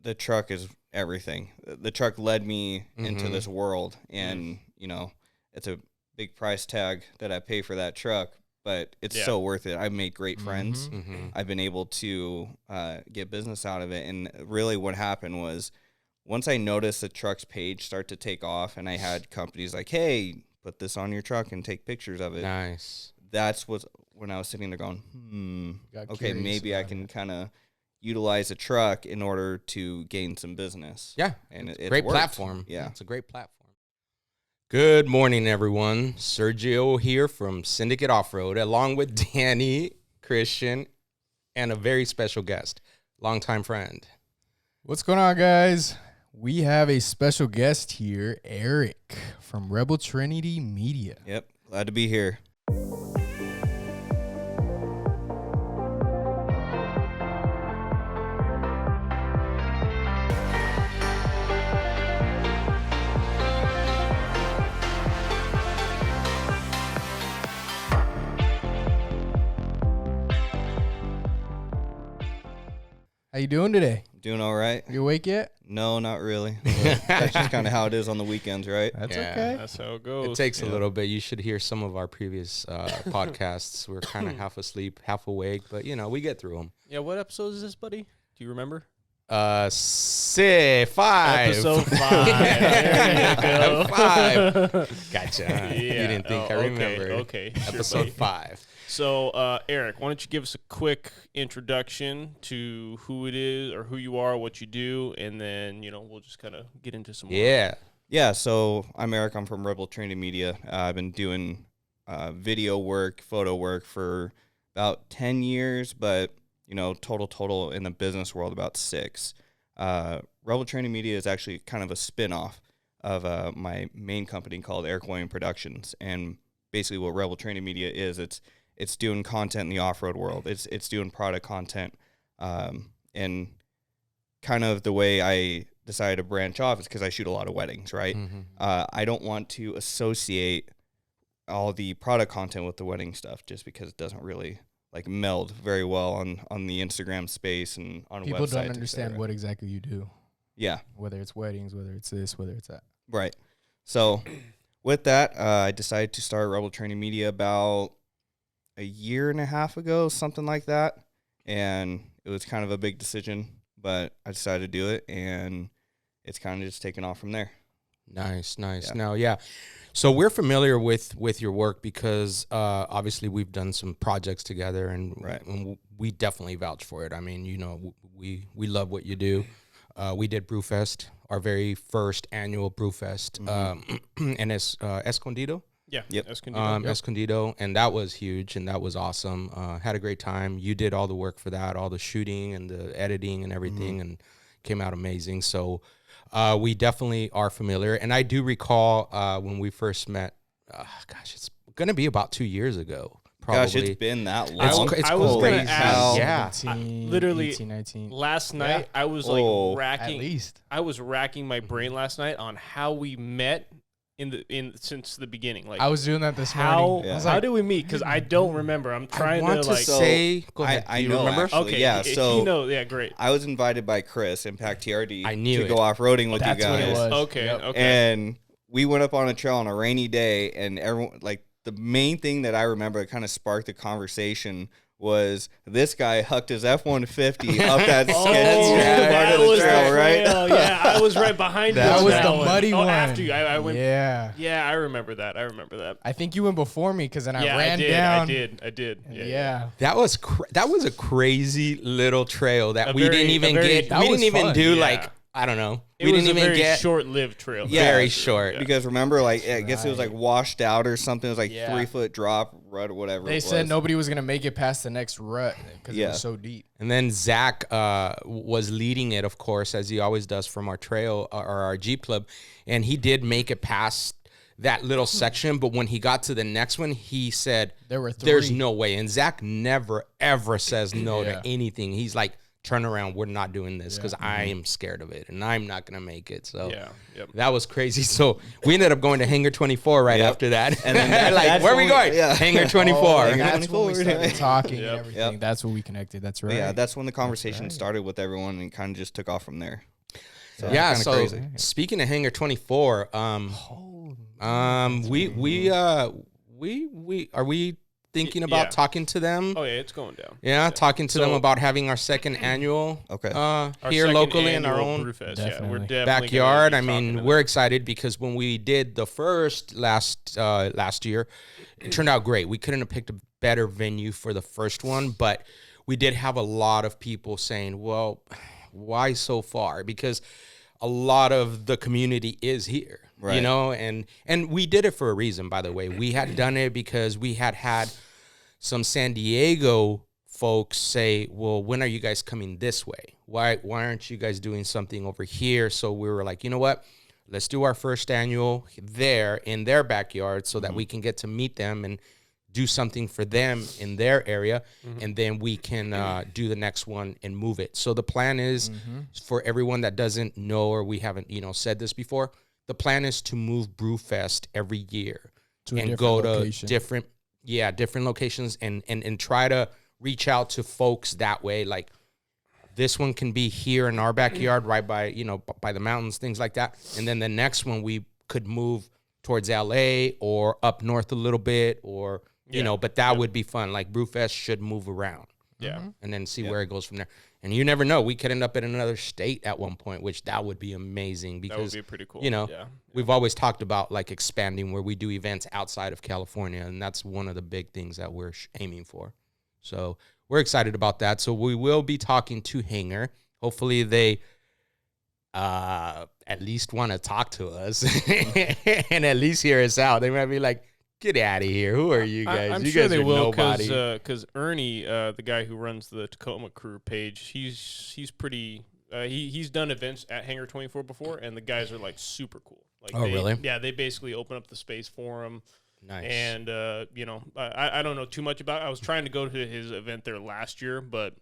the truck is everything. The truck led me into this world, and it's a big price tag that I pay for that truck, but it's so worth it. I've made great friends. I've been able to get business out of it, and really what happened was once I noticed the truck's page start to take off, and I had companies like, hey, put this on your truck and take pictures of it. Nice. That's when I was sitting there going, okay, maybe I can kind of utilize a truck in order to gain some business. Yeah. And it's great worked. platform. Yeah. It's a great platform. Good morning, everyone. Sergio here from Syndicate Off-Road, along with Danny, Christian, and a very special guest, longtime friend. What's going on, guys? We have a special guest here, Eric from Rebel Trinity Media. Yep. Glad to be here. How you doing today? Doing all right? You awake yet? No, not really. That's just kind of how it is on the weekends, right? That's Yeah. okay. That's how it goes. It takes a little bit. You should hear some of our previous podcasts. We're kind of half asleep, half awake, but, we get through them. Yeah, what episode is this, buddy? Do you remember? 5. Episode 5. There you go. 5. Gotcha. Yeah. You didn't think I remembered. Okay. Sure, Episode buddy. 5. So, Eric, why don't you give us a quick introduction to who it is or who you are, what you do, and then, we'll just kind of get into some more. Yeah, so I'm Eric. I'm from Rebel Trinity Media. I've been doing video work, photo work for about 10 years, but, total in the business world, about 6. Rebel Trinity Media is actually kind of a spin-off of my main company called Eric William Productions. And basically what Rebel Trinity Media is, it's doing content in the off-road world. It's doing product content. And kind of the way I decided to branch off is because I shoot a lot of weddings, right? I don't want to associate all the product content with the wedding stuff just because it doesn't really meld very well on the Instagram space and on People websites. don't understand what exactly you do. Yeah. Whether it's weddings, whether it's this, whether it's that. Right. So with that, I decided to start Rebel Trinity Media about a year and a half ago, something like that. And it was kind of a big decision, but I decided to do it, and it's kind of just taken off from there. Nice. Yeah. Now, so we're familiar with your work because obviously we've done some projects together, and, Right. and we definitely vouch for it. I mean, we love what you do. We did Brewfest, our very first annual Brewfest, and it's Escondido. Yeah. Yep. Escondido. Escondido, and that was huge, and that was awesome. Had a great time. You did all the work for that, all the shooting and the editing and everything, and came out amazing. So we definitely are familiar. And I do recall when we first met, it's going to be about 2 years ago, probably. Gosh, it's been that long. It's I was cool. going to ask. Yeah. 17, literally, 18, 19. Last night, I was Whoa. racking. At least. I was racking my brain last night on how we met since the beginning. I was doing that this how morning. Yeah. I was how like, did we meet? Because I don't remember. I'm trying I want to So, say, go ahead. I Do you know, remember? actually. okay. Yeah, if so you know, yeah, great. I was invited by Chris, Impact TRD, I knew to it. go off-roading with That's you what it guys. was. Okay, Yep. okay. And we went up on a trail on a rainy day, and everyone, the main thing that I remember that kind of sparked the conversation was this guy hucked his F-150 up that sketchy that part of the was trail, right? Yeah, I was right behind you. That on was that the one. muddy one. After you, I went. Yeah. Yeah, I remember that. I think you went before me because then I Yeah, ran I did. down. I did. Yeah. That was a crazy little trail that we very- didn't even a very- get. that We was didn't even fun. do Yeah. I don't know. It We was didn't a even very get short-lived trail. Yeah. very short. Because remember, I guess it was washed out or something. It was Yeah. 3-foot drop, rut, or whatever. They it said was. nobody was going to make it past the next rut because it Yeah. was so deep. And then Zach was leading it, of course, as he always does from our trail or our Jeep Club, and he did make it past that little section. But when he got to the next one, he said, There were 3. "There's no way." And Zach never ever says no Yeah. to anything. He's like, "Turn around, we're not doing this because I am scared of it and I'm not gonna make it." So Yeah. Yep. that was crazy. So we ended up going to Hangar 24 right Yep. after that. And then that- like, that's where are we when going? we- yeah. Hangar 24. Oh, Hangar that's when we 24. started talking Yep. and everything. Yep. That's when we connected. That's right. Yeah, that's when the conversation right. started with everyone and kind of just took off from there. So Yeah. it's So kinda crazy. speaking of Hangar 24, we are we thinking about Yeah. talking to them? Oh yeah, it's going down. Yeah, talking to them So- about having our second annual Okay. Our here second locally in our annual own Brewfest. Yeah, Definitely. we're definitely backyard. gonna I be talking mean, to we're them. excited because when we did the first last year, it turned out great. We couldn't have picked a better venue for the first one, but we did have a lot of people saying, "Well, why so far?" Because a lot of the community is here, you Right. know, and we did it for a reason. By the way, we had done it because we had some San Diego folks say, "Well, when are you guys coming this way? Why aren't you guys doing something over here?" So we were like, you know what? Let's do our first annual there in their backyard so that we can get to meet them and do something for them in their area, and then we can do the next one and move it. So the plan is for everyone that doesn't know or we haven't, said this before, the plan is to move Brewfest every year To a and different go to location. different locations and try to reach out to folks that way. Like this one can be here in our backyard, right by, by the mountains, things like that. And then the next one we could move towards LA or up north a little bit or, but that would be fun. Like Brewfest should move around. Yeah. And then see where it goes from there. And you never know. We could end up in another state at one point, which that would be amazing That because, would be pretty cool. Yeah. we've always talked about like expanding where we do events outside of California. And that's one of the big things that we're aiming for. So we're excited about that. So we will be talking to Hangar. Hopefully they at least want to talk to us and at least hear us out. They might be like, get out of here. Who are you guys? I'm you sure guys they are will nobody. because Ernie, the guy who runs the Tacoma Crew page, he's pretty. He's done events at Hangar 24 before, and the guys are like super cool. Like really? Yeah, they basically open up the space for him. Nice. And I don't know too much about it. I was trying to go to his event there last year, but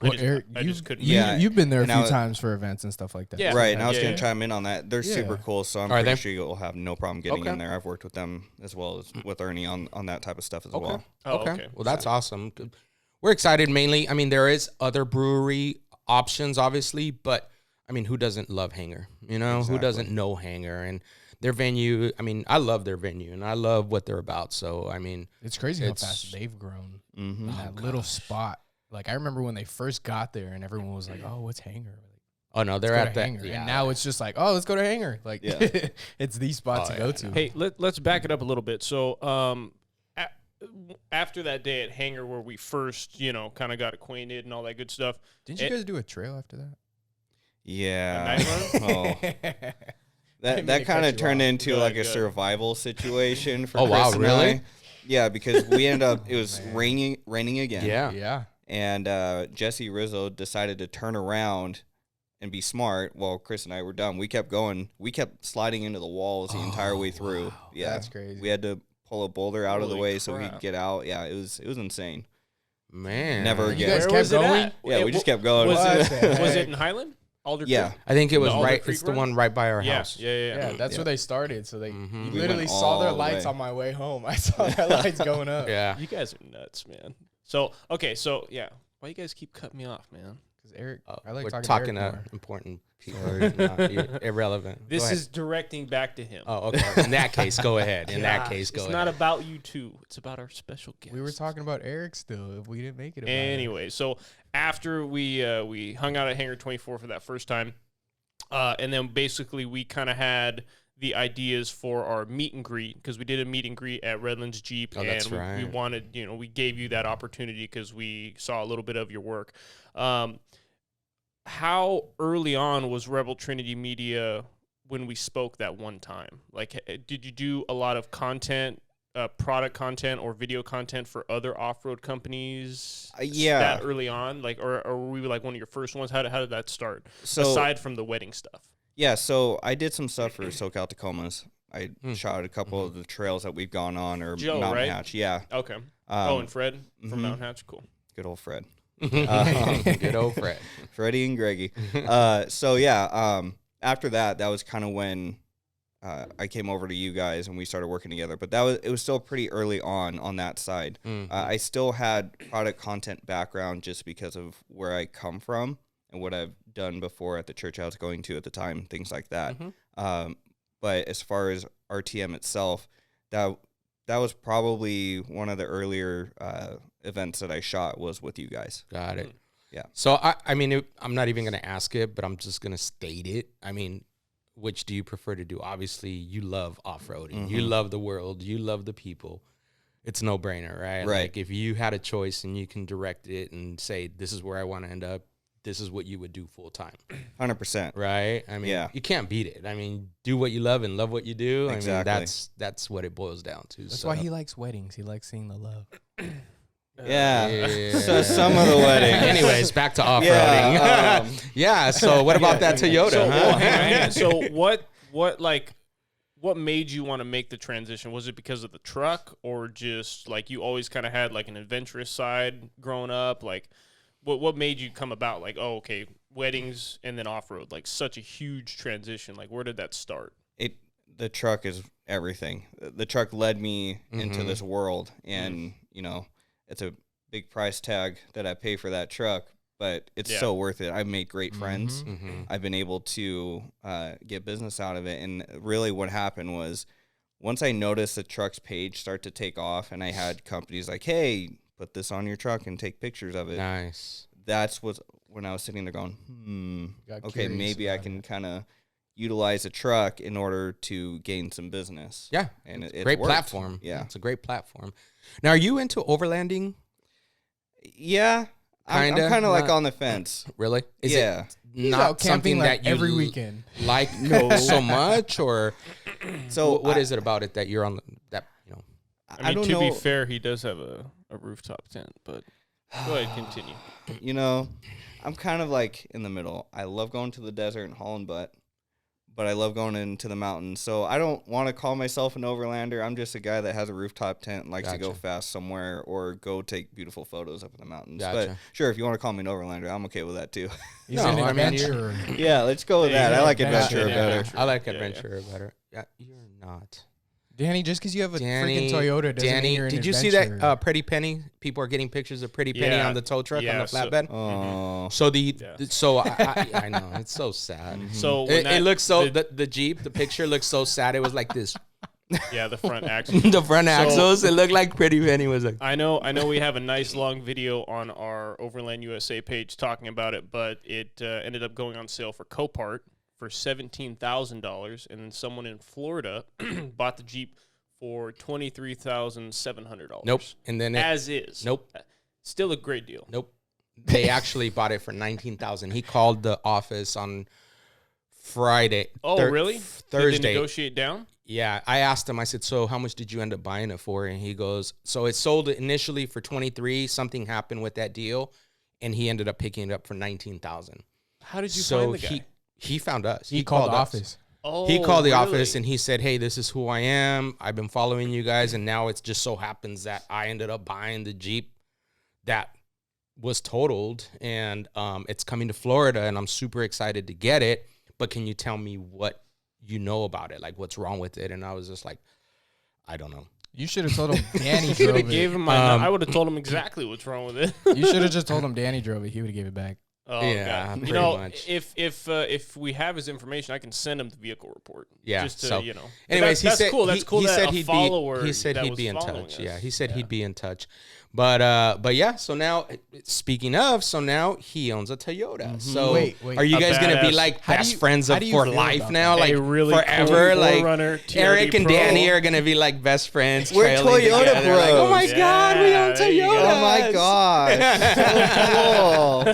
Well, Eric, I just couldn't. Yeah. You've been there a And few I- times for events and stuff like that. Yeah. Right, and I was Yeah, going yeah. to chime in on that. They're super Yeah. cool, so I'm Are pretty they? sure you'll have no problem getting Okay. in there. I've worked with them as well as with Ernie on that type of stuff as Okay. well. Oh, Okay. Well, that's awesome. Good. We're excited mainly. I mean, there is other brewery options, obviously, but I mean, who doesn't love Hangar? Who Exactly. doesn't know Hangar? And their venue, I mean, I love their venue and I love what they're about. So, I mean, It's crazy how It's- fast they've grown. Mm-hmm. In that little spot. Like I remember when they first got there and everyone was like, "Oh, what's Hangar?" Like, oh no, they're let's go at to that. Hangar. Yeah. And now it's just like, "Oh, let's go to Hangar." Like Yeah. it's the spot Oh, to go yeah, to. no. Hey, let's back it up a little bit. So, after that day at Hangar where we first, kind of got acquainted and all that good stuff. Didn't you guys do a trail after that? Yeah. A night Oh. I mean, That to kind cut of you turned off. into Go like ahead, a go ahead. survival situation for Oh, Chris wow, and really? I. Yeah, because we ended up, it was man. raining again. Yeah. Yeah. And Jesse Rizzo decided to turn around and be smart while Chris and I were done. We kept going. We kept sliding into the walls the entire way through. wow. Yeah. That's crazy. We had to pull a boulder out of the Holy way so he crap. could get out. Yeah, it was insane. Man. Never You again. guys Where kept was it going? at? Yeah, we It- just kept going. Was What it, the was heck? it in Highland? Alder Yeah. Creek? I think it was The Alder right. Creek It's the run? one right by our Yeah, house. Yeah, that's Yeah. where they started. So they Mhm. you We literally went saw their all the lights way. on my way home. I saw their lights going up. Yeah. You guys are nuts, man. So, okay, so, yeah. Why you guys keep cutting me off, man? Because Eric, Oh, I like we're talking, talking to Eric more. important people. Irrelevant. Go This ahead. is directing back to him. Oh, okay. In that case, go ahead. In that Gosh, case, go it's ahead. not about you two. It's about our special guest. We were talking about Eric still. If we didn't make it about it. Anyway, so after we hung out at Hangar 24 for that first time, and then basically we kind of had the ideas for our meet and greet because we did a meet and greet at Redlands Jeep, Oh, and that's we right. wanted, we gave you that opportunity because we saw a little bit of your work. How early on was Rebel Trinity Media when we spoke that one time? Like, did you do a lot of content? Product content or video content for other off-road companies Yeah. that early on, like, or were we like one of your first ones? How did that start? So, Aside from the wedding stuff. yeah, so I did some stuff for SoCal Tacomas. I shot a couple Mm-hmm. of the trails that we've gone on or Joe, Mountain right? Hatch. Yeah. Okay. Um, And Fred from mhm. Mountain Hatch. Cool. Good old Fred. Good old Fred. Freddie and Greggy. So yeah, after that was kind of when I came over to you guys and we started working together. But it was still pretty early on that side. Mhm. I still had product content background just because of where I come from and what I've done before at the church I was going to at the time, things like that. Mhm. But as far as RTM itself, that was probably one of the earlier events that I shot was with you guys. Got it. Yeah. So I mean, I'm not even going to ask it, but I'm just going to state it. I mean, which do you prefer to do? Obviously, you love off-roading. You love the world. You love the people. It's no brainer, right? Right. Like if you had a choice and you can direct it and say, this is where I want to end up, this is what you would do full time. 100%. Right? I mean, Yeah. you can't beat it. I mean, do what you love and love what you do. Exactly. I mean, that's what it boils down to. That's why he likes weddings. He likes seeing the love. Yeah. So some of the weddings. Anyways, back to off-roading. Yeah, Yeah, so what about that Toyota? So, huh? hang on. So what made you want to make the transition? Was it because of the truck, or just like you always kind of had like an adventurous side growing up? Like what made you come about like, oh, okay, weddings and then off-road, like such a huge transition? Like where did that start? The truck is everything. The truck led me into Mhm. this world, and you know, it's a big price tag that I pay for that truck, but it's so worth it. I've made great friends. Mhm. I've been able to get business out of it, and really what happened was once I noticed the truck's page start to take off, and I had companies like, hey, put this on your truck and take pictures of it. Nice. That's when I was sitting there going, Got okay, curious maybe I about can it. kind of utilize a truck in order to gain some business. Yeah. And it Great worked. platform. Yeah. It's a great platform. Now, are you into overlanding? Yeah. I'm Kinda, kind of like not- on the fence. Really? Is Yeah. it He's not out camping something like that you every weekend. like so much, or So what is it about it that you're on that, you know? I mean, don't to know. be fair, he does have a rooftop tent, but go ahead, continue. You know, I'm kind of like in the middle. I love going to the desert and hauling butt, but I love going into the mountains. So I don't want to call myself an overlander. I'm just a guy that has a rooftop tent and likes to go Gotcha. fast somewhere or go take beautiful photos up in the mountains. But Gotcha. sure, if you want to call me an overlander, I'm okay with that too. He's No, an I mean, you're- adventurer. Yeah, let's go with Yeah, that. he's I an like adventurer, adventure yeah. better. I like Yeah, yeah. adventure better. Yeah, you're not. Danny, just because you have a Danny, freaking Toyota doesn't mean you're an did you see that adventurer. Pretty Penny? People are getting pictures of Pretty Penny Yeah. on the tow truck on Yeah, the so- flatbed. Oh, So Yeah. I know it's so sad. So when It looks so the, the Jeep, the picture looks so sad. It was like this. yeah, the front axle. The front axles, it looked like Pretty Penny was like. I know we have a nice long video on our Overland USA page talking about it, but it ended up going on sale for Copart for $17,000, and then someone in Florida bought the Jeep for $23,700. Nope. And then As is. nope. Still a great deal. Nope. They actually bought it for $19,000. He called the office on Friday. Oh, really? Did they Thursday. negotiate down? Yeah, I asked him. I said, "So, how much did you end up buying it for?" And he goes, "So it sold initially for 23. Something happened with that deal, and he ended up picking it up for 19,000." How did you So find the guy? he found us. He called the us. office. Oh, He called the really? office and he said, "Hey, this is who I am. I've been following you guys, and now it just so happens that I ended up buying the Jeep that was totaled, and it's coming to Florida, and I'm super excited to get it. But can you tell me what you know about it? Like, what's wrong with it?" And I was just like, "I don't know." You should have told him Danny You drove would have gave it. him my. I would have told him exactly what's wrong with it. You should have just told him Danny drove it. He would have gave it back. Oh, Yeah, God. pretty You know, much. if we have his information, I can send him the vehicle report. Yeah, Just to, so- you know. Anyways, that's he said cool. That's cool. He that said a he'd follower be. He said that he'd was be in following touch. us. Yeah, he said he'd be in touch. But yeah. So now, speaking of, so now he owns a Toyota. So Wait. are you A guys gonna be badass. like How do best you- friends how of do you for feel life about now? that? Like A really forever. cool Like 4Runner TRD Eric and Pro. Danny are gonna be like best friends. We're trailing Toyota together. Like, oh my bros. God, we own Yeah, there you go. Toyotas. oh my gosh, so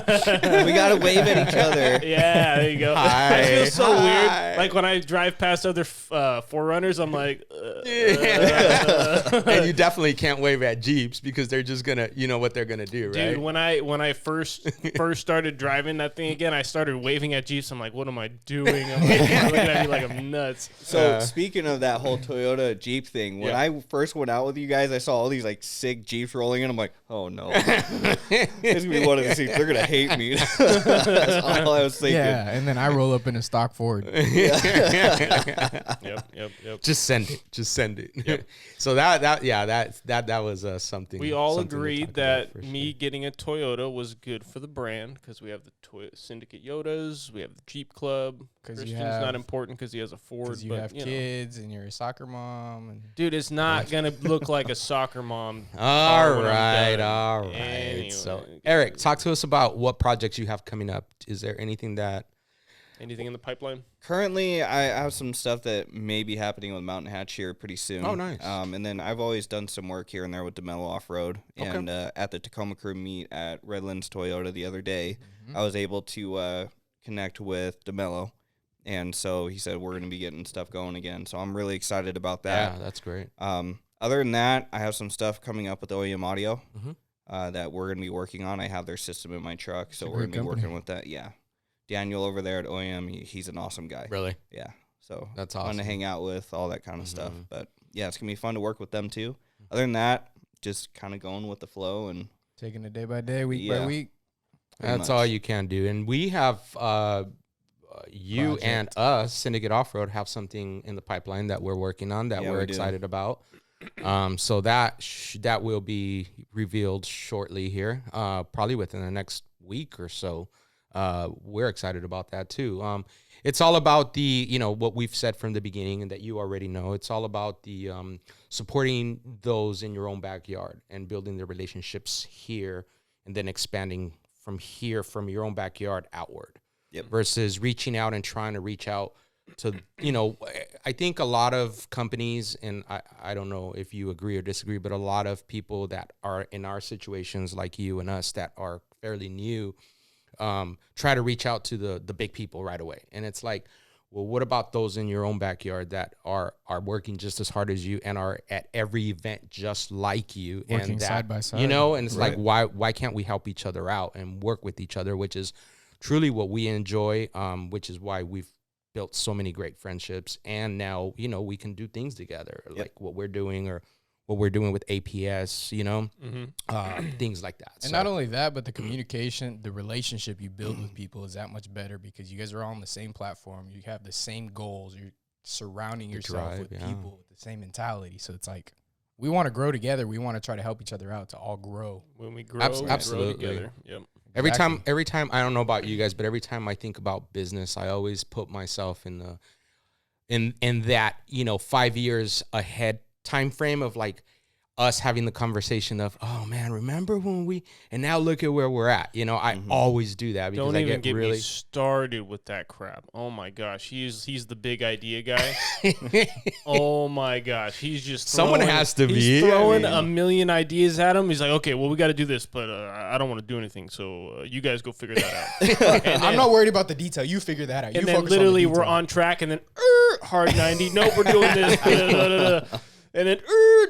cool. We gotta wave at each other. Yeah, there you go. Hi. That feels so Hi. weird. Like when I drive past other Forerunners, I'm like, And you definitely can't wave at Jeeps because they're just gonna, you know what they're gonna do, right? dude. When I first started driving that thing again, I started waving at Jeeps. I'm like, what am I doing? I'm like, they're looking at me like I'm nuts. So speaking of that whole Toyota Jeep thing, when Yeah. I first went out with you guys, I saw all these like sick Jeeps rolling in. I'm like, oh no, it's gonna be one of these things. They're gonna hate me. That's all I was thinking. Yeah, and then I roll up in a stock Ford. Yep. Just send it. So that was something. We all something to agreed talk that about for me sure. getting a Toyota was good for the brand because we have the Syndicate Yodas, we have the Jeep Club. 'Cause you Christian's have- not important because he has a Ford. Because you but, have know. kids and you're a soccer mom. And Dude, it's not gonna look like a soccer mom. All when I'm right, done. all right. Anyway, So, Eric, talk to us about what projects you have coming up. Is there anything that? anything in the pipeline? Currently, I have some stuff that may be happening with Mountain Hatch here pretty soon. Oh, nice. And then I've always done some work here and there with DeMello Off-Road. Okay. And at the Tacoma Crew meet at Redlands Toyota the other day, Mm-hmm. I was able to connect with DeMello. And so he said we're going to be getting stuff going again. So I'm really excited about that. Yeah, that's great. Other than that, I have some stuff coming up with OEM Audio Mhm. that we're going to be working on. I have their system in my truck, so a we're going great to be company. working with that. Yeah. Daniel over there at OEM, he's an awesome guy. Really? Yeah. So That's fun awesome. to hang out with, all that kind of stuff. Mhm. But yeah, it's going to be fun to work with them too. Other than that, just kind of going with the flow and taking it day by day, week by Yeah. week. pretty That's much. all you can do. And we have you and us, Syndicate Off-Road, have something in the pipeline that we're working on that Yeah, we're we do. excited about. So that that will be revealed shortly here, probably within the next week or so. We're excited about that too. It's all about the, what we've said from the beginning and that you already know. It's all about the supporting those in your own backyard and building the relationships here and then expanding from here, from your own backyard outward. Yep. Versus reaching out and trying to reach out to, I think a lot of companies, and I don't know if you agree or disagree, but a lot of people that are in our situations like you and us that are fairly new, try to reach out to the big people right away. And it's like, well, what about those in your own backyard that are working just as hard as you and are at every event just like you? Working and that, side by side. and it's like, Right. why can't we help each other out and work with each other, which is truly what we enjoy, which is why we've built so many great friendships. And now, we can do things together, like what we're doing or what we're doing with APS, things like that. And So- not only that, but the communication, the relationship you build with people is that much better because you guys are all on the same platform. You have the same goals. You're surrounding yourself drive, with yeah. people with the same mentality. So it's like we want to grow together. We want to try to help each other out to all grow. When we grow, we absolutely. grow together. Yep. Every Exactly. time, I don't know about you guys, but every time I think about business, I always put myself in that 5 years ahead time frame of like us having the conversation of, oh man, remember when and now look at where we're at. I always do that because Don't I even get me really started with that crap. Oh my gosh, he's the big idea guy. Oh my gosh, he's just Someone throwing- has to he's be. throwing I mean- a million ideas at him. He's like, okay, well we got to do this, but I don't want to do anything, so you guys go figure that out. And I'm not worried about the detail. You figure that out. You and then focus on the literally we're detail. on track, and then hard 90. Nope, we're doing this. And then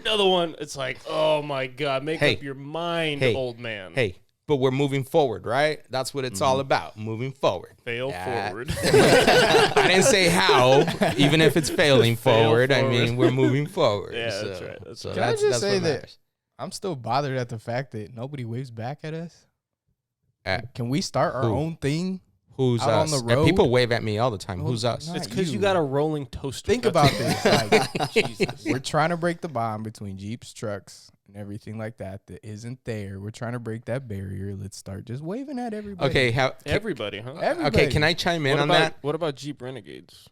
another one. It's like, oh my god, make Hey. up your mind, Hey. old man. Hey, but we're moving forward, right? That's what it's all about, moving forward. Fail Yeah. forward. I didn't say how, even if it's failing Fail forward. I forward. mean, we're moving forward. Yeah, so, that's right, that's so right. Can I that's, just that's say what that- matters. I'm still bothered at the fact that nobody waves back at us. At Can we start our who? own thing? Who's out on us? the And road? people wave at me all the time. Well, Who's us? not It's because you you. got a rolling toaster. Think That's about it. this. Like, Jesus. we're trying to break the bond between Jeeps, trucks, and everything like that isn't there. We're trying to break that barrier. Let's start just waving at everybody. Okay, Everybody, huh? Everybody. okay. Can I chime in What on about, that? What about Jeep Renegades?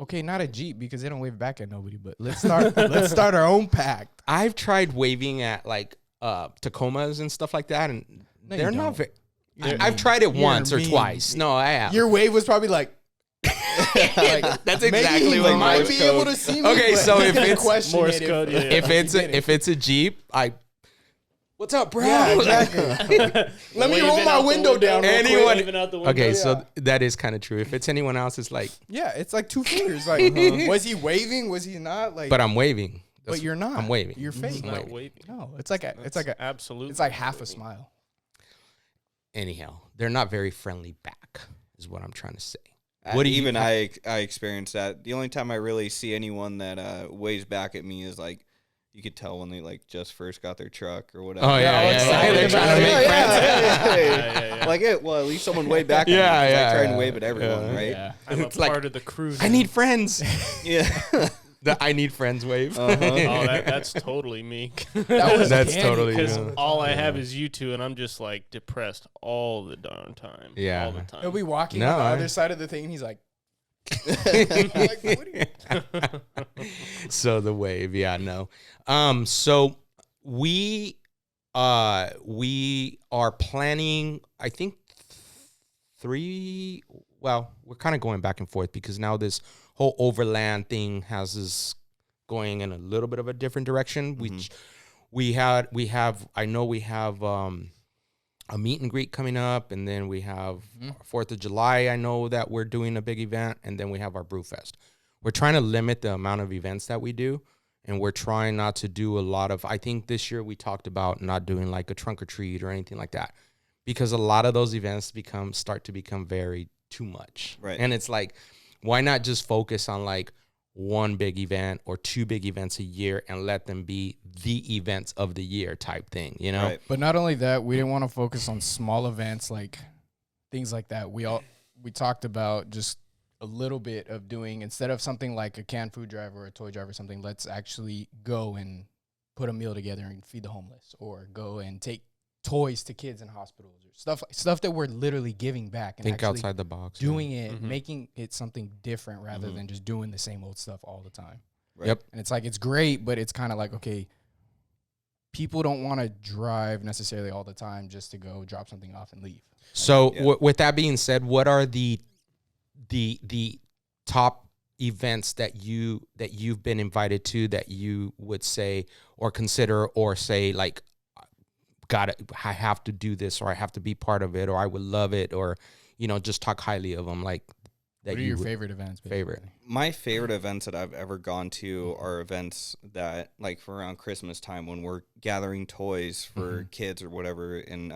Okay, not a Jeep because they don't wave back at nobody. But let's start. Let's start our own pact. I've tried waving at like Tacomas and stuff like that, and No, you they're not don't. very. You're I've mean. tried it You're once or mean. twice. No, I have. Your wave was probably like. That's Maybe exactly he what might Morse be code. able to see me. Okay, but so if he it's question Morse it code, yeah. if it's a Jeep, what's up, bro? Yeah, exactly. Let me roll Waving my out the window down. real quick. Anyone- Waving out the window. Okay, Yeah. so that is kind of true. If it's anyone else, it's like, Yeah, it's like 2 fingers. Like, was he waving? Was he not? Like, but I'm waving. but you're not. I'm waving. You're fake. It's I'm not waving. waving. No, it's like Absolutely. it's like half a smile. Anyhow, they're not very friendly back, is what I'm trying to say. What do even I experienced that. The only time I really see anyone that waves back at me is like you could tell when they like just first got their truck or whatever. Oh yeah, excited they're about trying to it. make Yeah, friends. Yeah. Like it. Well, at least someone waved back at me. Yeah, 'cause yeah, I try and yeah. wave at everyone, Yeah. right? Yeah. I'm a It's like, part of the crew. I need friends. Yeah. The I need friends wave. Oh, that's totally me. That's Danny, totally Because you. all I have is you two, and I'm just like depressed all the darn time. Yeah. all the time. He'll be walking No, on the I- other side of the thing, and he's like, like, what are you? So the wave, yeah, no. So we are planning, I think we're kind of going back and forth because now this whole overland thing has us going in a little bit of a different direction. We have a meet and greet coming up, and then we have 4th of July. I know that we're doing a big event, and then we have our Brewfest. We're trying to limit the amount of events that we do, and we're trying not to do a lot of, I think this year we talked about not doing like a trunk or treat or anything like that, because a lot of those events start to become very too much. Right. And it's like, why not just focus on like one big event or 2 big events a year and let them be the events of the year type thing, you know? Right. But not only that, we didn't want to focus on small events, like things like that. We talked about just a little bit of doing, instead of something like a canned food drive or a toy drive or something, let's actually go and put a meal together and feed the homeless, or go and take toys to kids in hospitals, or stuff that we're literally giving back and Think actually outside the box. doing it, making it something different rather than just doing the same old stuff all the time. Right. Yep. And it's like, it's great, but it's kind of like, okay, people don't want to drive necessarily all the time just to go drop something off and leave. So Yeah. with that being said, what are the top events that you've been invited to that you would say or consider or say like, I have to do this, or I have to be part of it, or I would love it, or, you know, just talk highly of them, like that. What are you your would- favorite events? favorite? basically? My favorite events that I've ever gone to are events that, like, for around Christmas time when we're gathering toys for kids or whatever in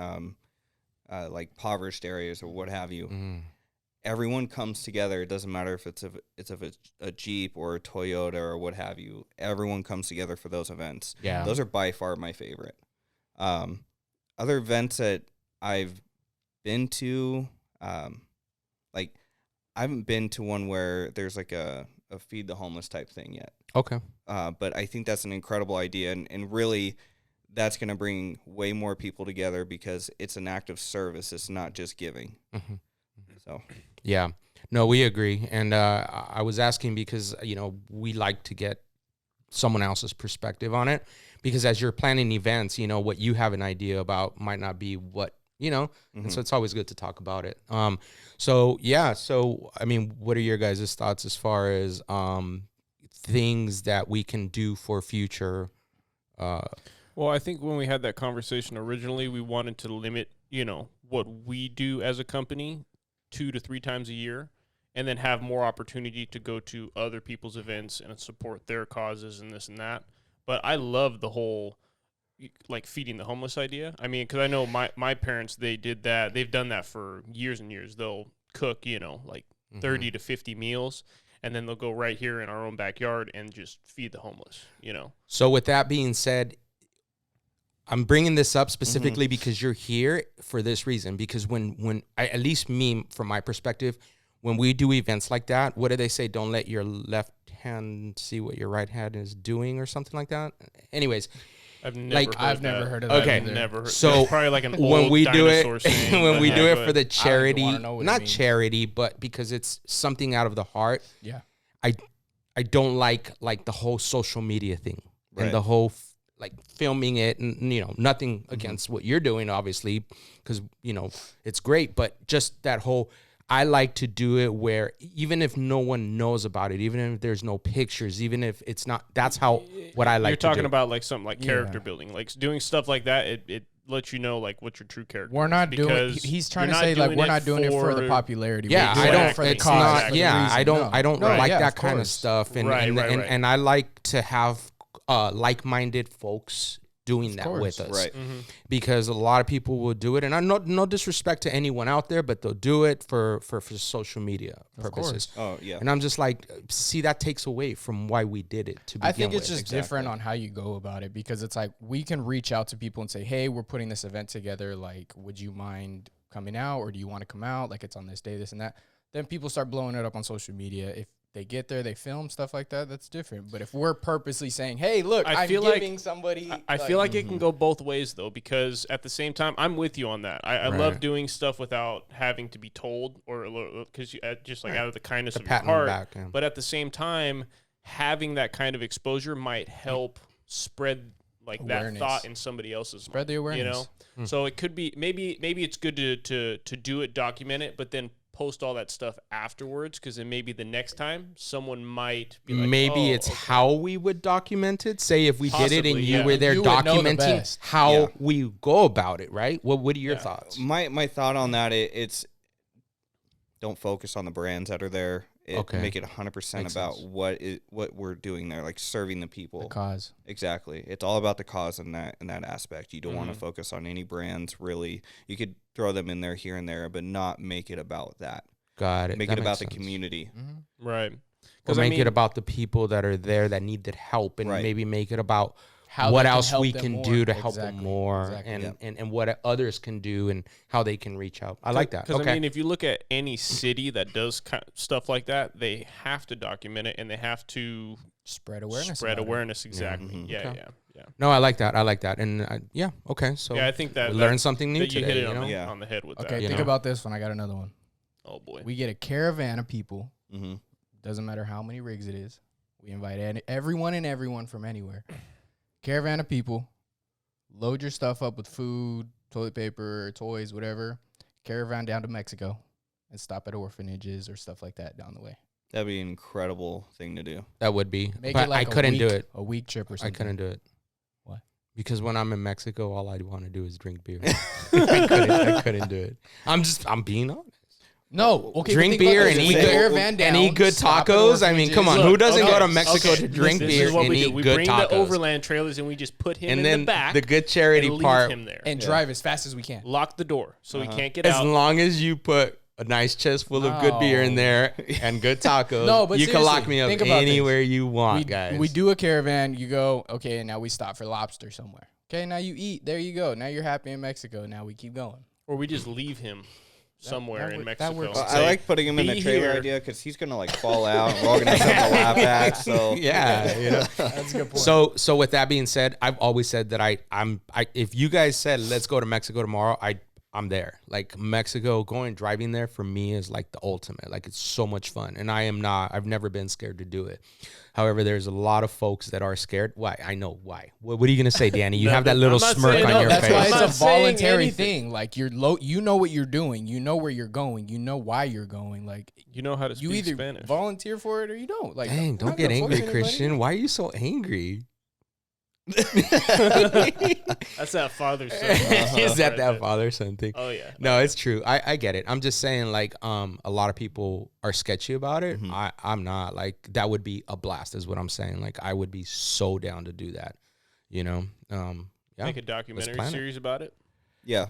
like impoverished areas or what have you. Mm. Everyone comes together. It doesn't matter if it's a Jeep or a Toyota or what have you. Everyone comes together for those events. Yeah. Those are by far my favorite. Other events that I've been to, like, I haven't been to one where there's like a feed the homeless type thing yet. Okay. But I think that's an incredible idea, and really that's going to bring way more people together because it's an act of service. It's not just giving. Mhm. So Yeah. No, we agree. And I was asking because, you know, we like to get someone else's perspective on it, because as you're planning events, you know, what you have an idea about might not be what, you know, and so it's always good to talk about it. So I mean, what are your guys' thoughts as far as things that we can do for future? Well, I think when we had that conversation originally, we wanted to limit, you know, what we do as a company 2 to 3 times a year, and then have more opportunity to go to other people's events and support their causes and this and that. But I love the whole, like, feeding the homeless idea. I mean, because I know my parents, they did that. They've done that for years and years. They'll cook, you know, like 30 to 50 meals, and then they'll go right here in our own backyard and just feed the homeless, you know. So with that being said, I'm bringing this up specifically because you're here for this reason. Because when at least me, from my perspective, when we do events like that, what do they say? Don't let your left hand see what your right hand is doing, or something like that. Anyways, I've never heard that. Okay. I've never heard. So It's probably like an when old we do it, dinosaur saying, when but we yeah, do go it ahead. for the charity, wanna know what it not means. charity, but because it's something out of the heart. Yeah. I don't like the whole social media thing and Right. the whole like filming it, and, you know, nothing against what you're doing, obviously, because, you know, it's great, but just that whole, I like to do it where even if no one knows about it, even if there's no pictures, even if it's not, that's how, what I like You're to do. talking about like something like character Yeah. building, like doing stuff like that. It lets you know like what your true character. We're not is, doing. because He's trying you're to not say like doing we're not doing it for the popularity. Yeah, We're I doing don't. it for the It's cause, not. for the Yeah, reason. I don't No, like yeah, that of kind of course. stuff. And Right, and, right, and, right. and I like to have like-minded folks doing that course. with us, Right. because a lot of people will do it, and I no disrespect to anyone out there, but they'll do it for social media purposes. Oh yeah. And I'm just like, see, that takes away from why we did it to begin I think with. it's just different on how you go about it, because it's like we can reach out to people and say, hey, we're putting this event together. Like, would you mind coming out, or do you want to come out? Like, it's on this day, this and that. Then people start blowing it up on social media. If they get there, they film stuff like that. That's different. But if we're purposely saying, "Hey, look, I I'm feel giving like, somebody," I feel like it can go both ways though, because at the same time, I'm with you on that. I love doing stuff without having to be told, or because just like out of the kindness of your heart. Back, yeah. But at the same time, having that kind of exposure might help spread like Awareness. that thought in somebody else's Spread mind, the awareness. You know, so it could be maybe it's good to do it, document it, but then post all that stuff afterwards, because then maybe the next time someone might be like, maybe it's how we would document it. Say if we did it and Possibly, you yeah. were there You would know the documenting best. how we go about it, right? What are your thoughts? My thought on that, it's don't focus on the brands that are there. Make it 100% Makes about sense. what we're doing there, like serving the people. the cause. Exactly. It's all about the cause in that aspect. You don't want to focus on any brands really. You could throw them in there here and there, but not make it about that. Got it. Make That it about makes the sense. community. right. Or make it about the people that are there that needed help, and Right. maybe make it about How what they can else help we them can more. do to help Exactly. them more, Exactly. and what others can do and how they can reach out. I like that. Because Okay. I mean, if you look at any city that does stuff like that, they have to document it and they have to Spread awareness. spread about it. awareness. Exactly. Mhm. Yeah, Okay. yeah. No, I like that. I like that. And okay. So Yeah, I think that we learned something new that you today. hit it You know? Yeah. on the head with Okay, that. You think know? about this one. I got another one. Oh boy. We get a caravan of people. Mm-hmm. Doesn't matter how many rigs it is. We invite everyone from anywhere. Caravan of people. Load your stuff up with food, toilet paper, toys, whatever. Caravan down to Mexico and stop at orphanages or stuff like that down the way. That'd be an incredible thing to do. That would be. Make But it like I couldn't do it. A week trip or I something. couldn't do it. Why? Because when I'm in Mexico, all I want to do is drink beer. I couldn't do it. I'm being honest. No, okay. Drink but think about beer this. and It's eat a good- caravan down, and eat good stop at tacos. I mean, come on, orphanages. who doesn't go to Okay, Mexico okay. to drink This beer is what and we do. eat We good bring tacos? the overland trailers and we just put him And in then the back. the good charity and leave part, him there. And drive as fast as we can. Lock the door so he can't get as out. long as you put a nice chest full of good beer in No. there and good tacos, No, but you can lock seriously, me up think about anywhere you want, we, guys. we do a caravan. You go, okay, and now we stop for lobster somewhere. Okay, now you eat. There you go. Now you're happy in Mexico. Now we keep going. Or we just leave him somewhere that in works- Mexico. that works. and I say, like putting him in the "Be trailer here." idea because he's gonna like fall out. And we're all gonna have something to laugh at. So yeah, you know. That's a good point. So with that being said, I've always said that I'm if you guys said let's go to Mexico tomorrow, I'm there. Like Mexico, driving there for me is like the ultimate. Like it's so much fun, and I've never been scared to do it. However, there's a lot of folks that are scared. Why? I know why. What are you gonna say, Danny? You have that little I'm not smirk saying on no, your that's face. why I'm it's not a saying voluntary anything. thing. Like you know what you're doing. You know where you're going. You know why you're going. Like You know how to you speak either Spanish. volunteer for it or you don't. Like Dang, we're don't not get gonna force angry, anybody. Christian. Why are you so angry? That's that father son. Is that right that there. father son thing? Oh yeah. No, it's true. I get it. I'm just saying, like, a lot of people are sketchy about it. I'm not. Like, that would be a blast, is what I'm saying. Like, I would be so down to do that. You know, yeah. Make a documentary plan it. series about it. yeah,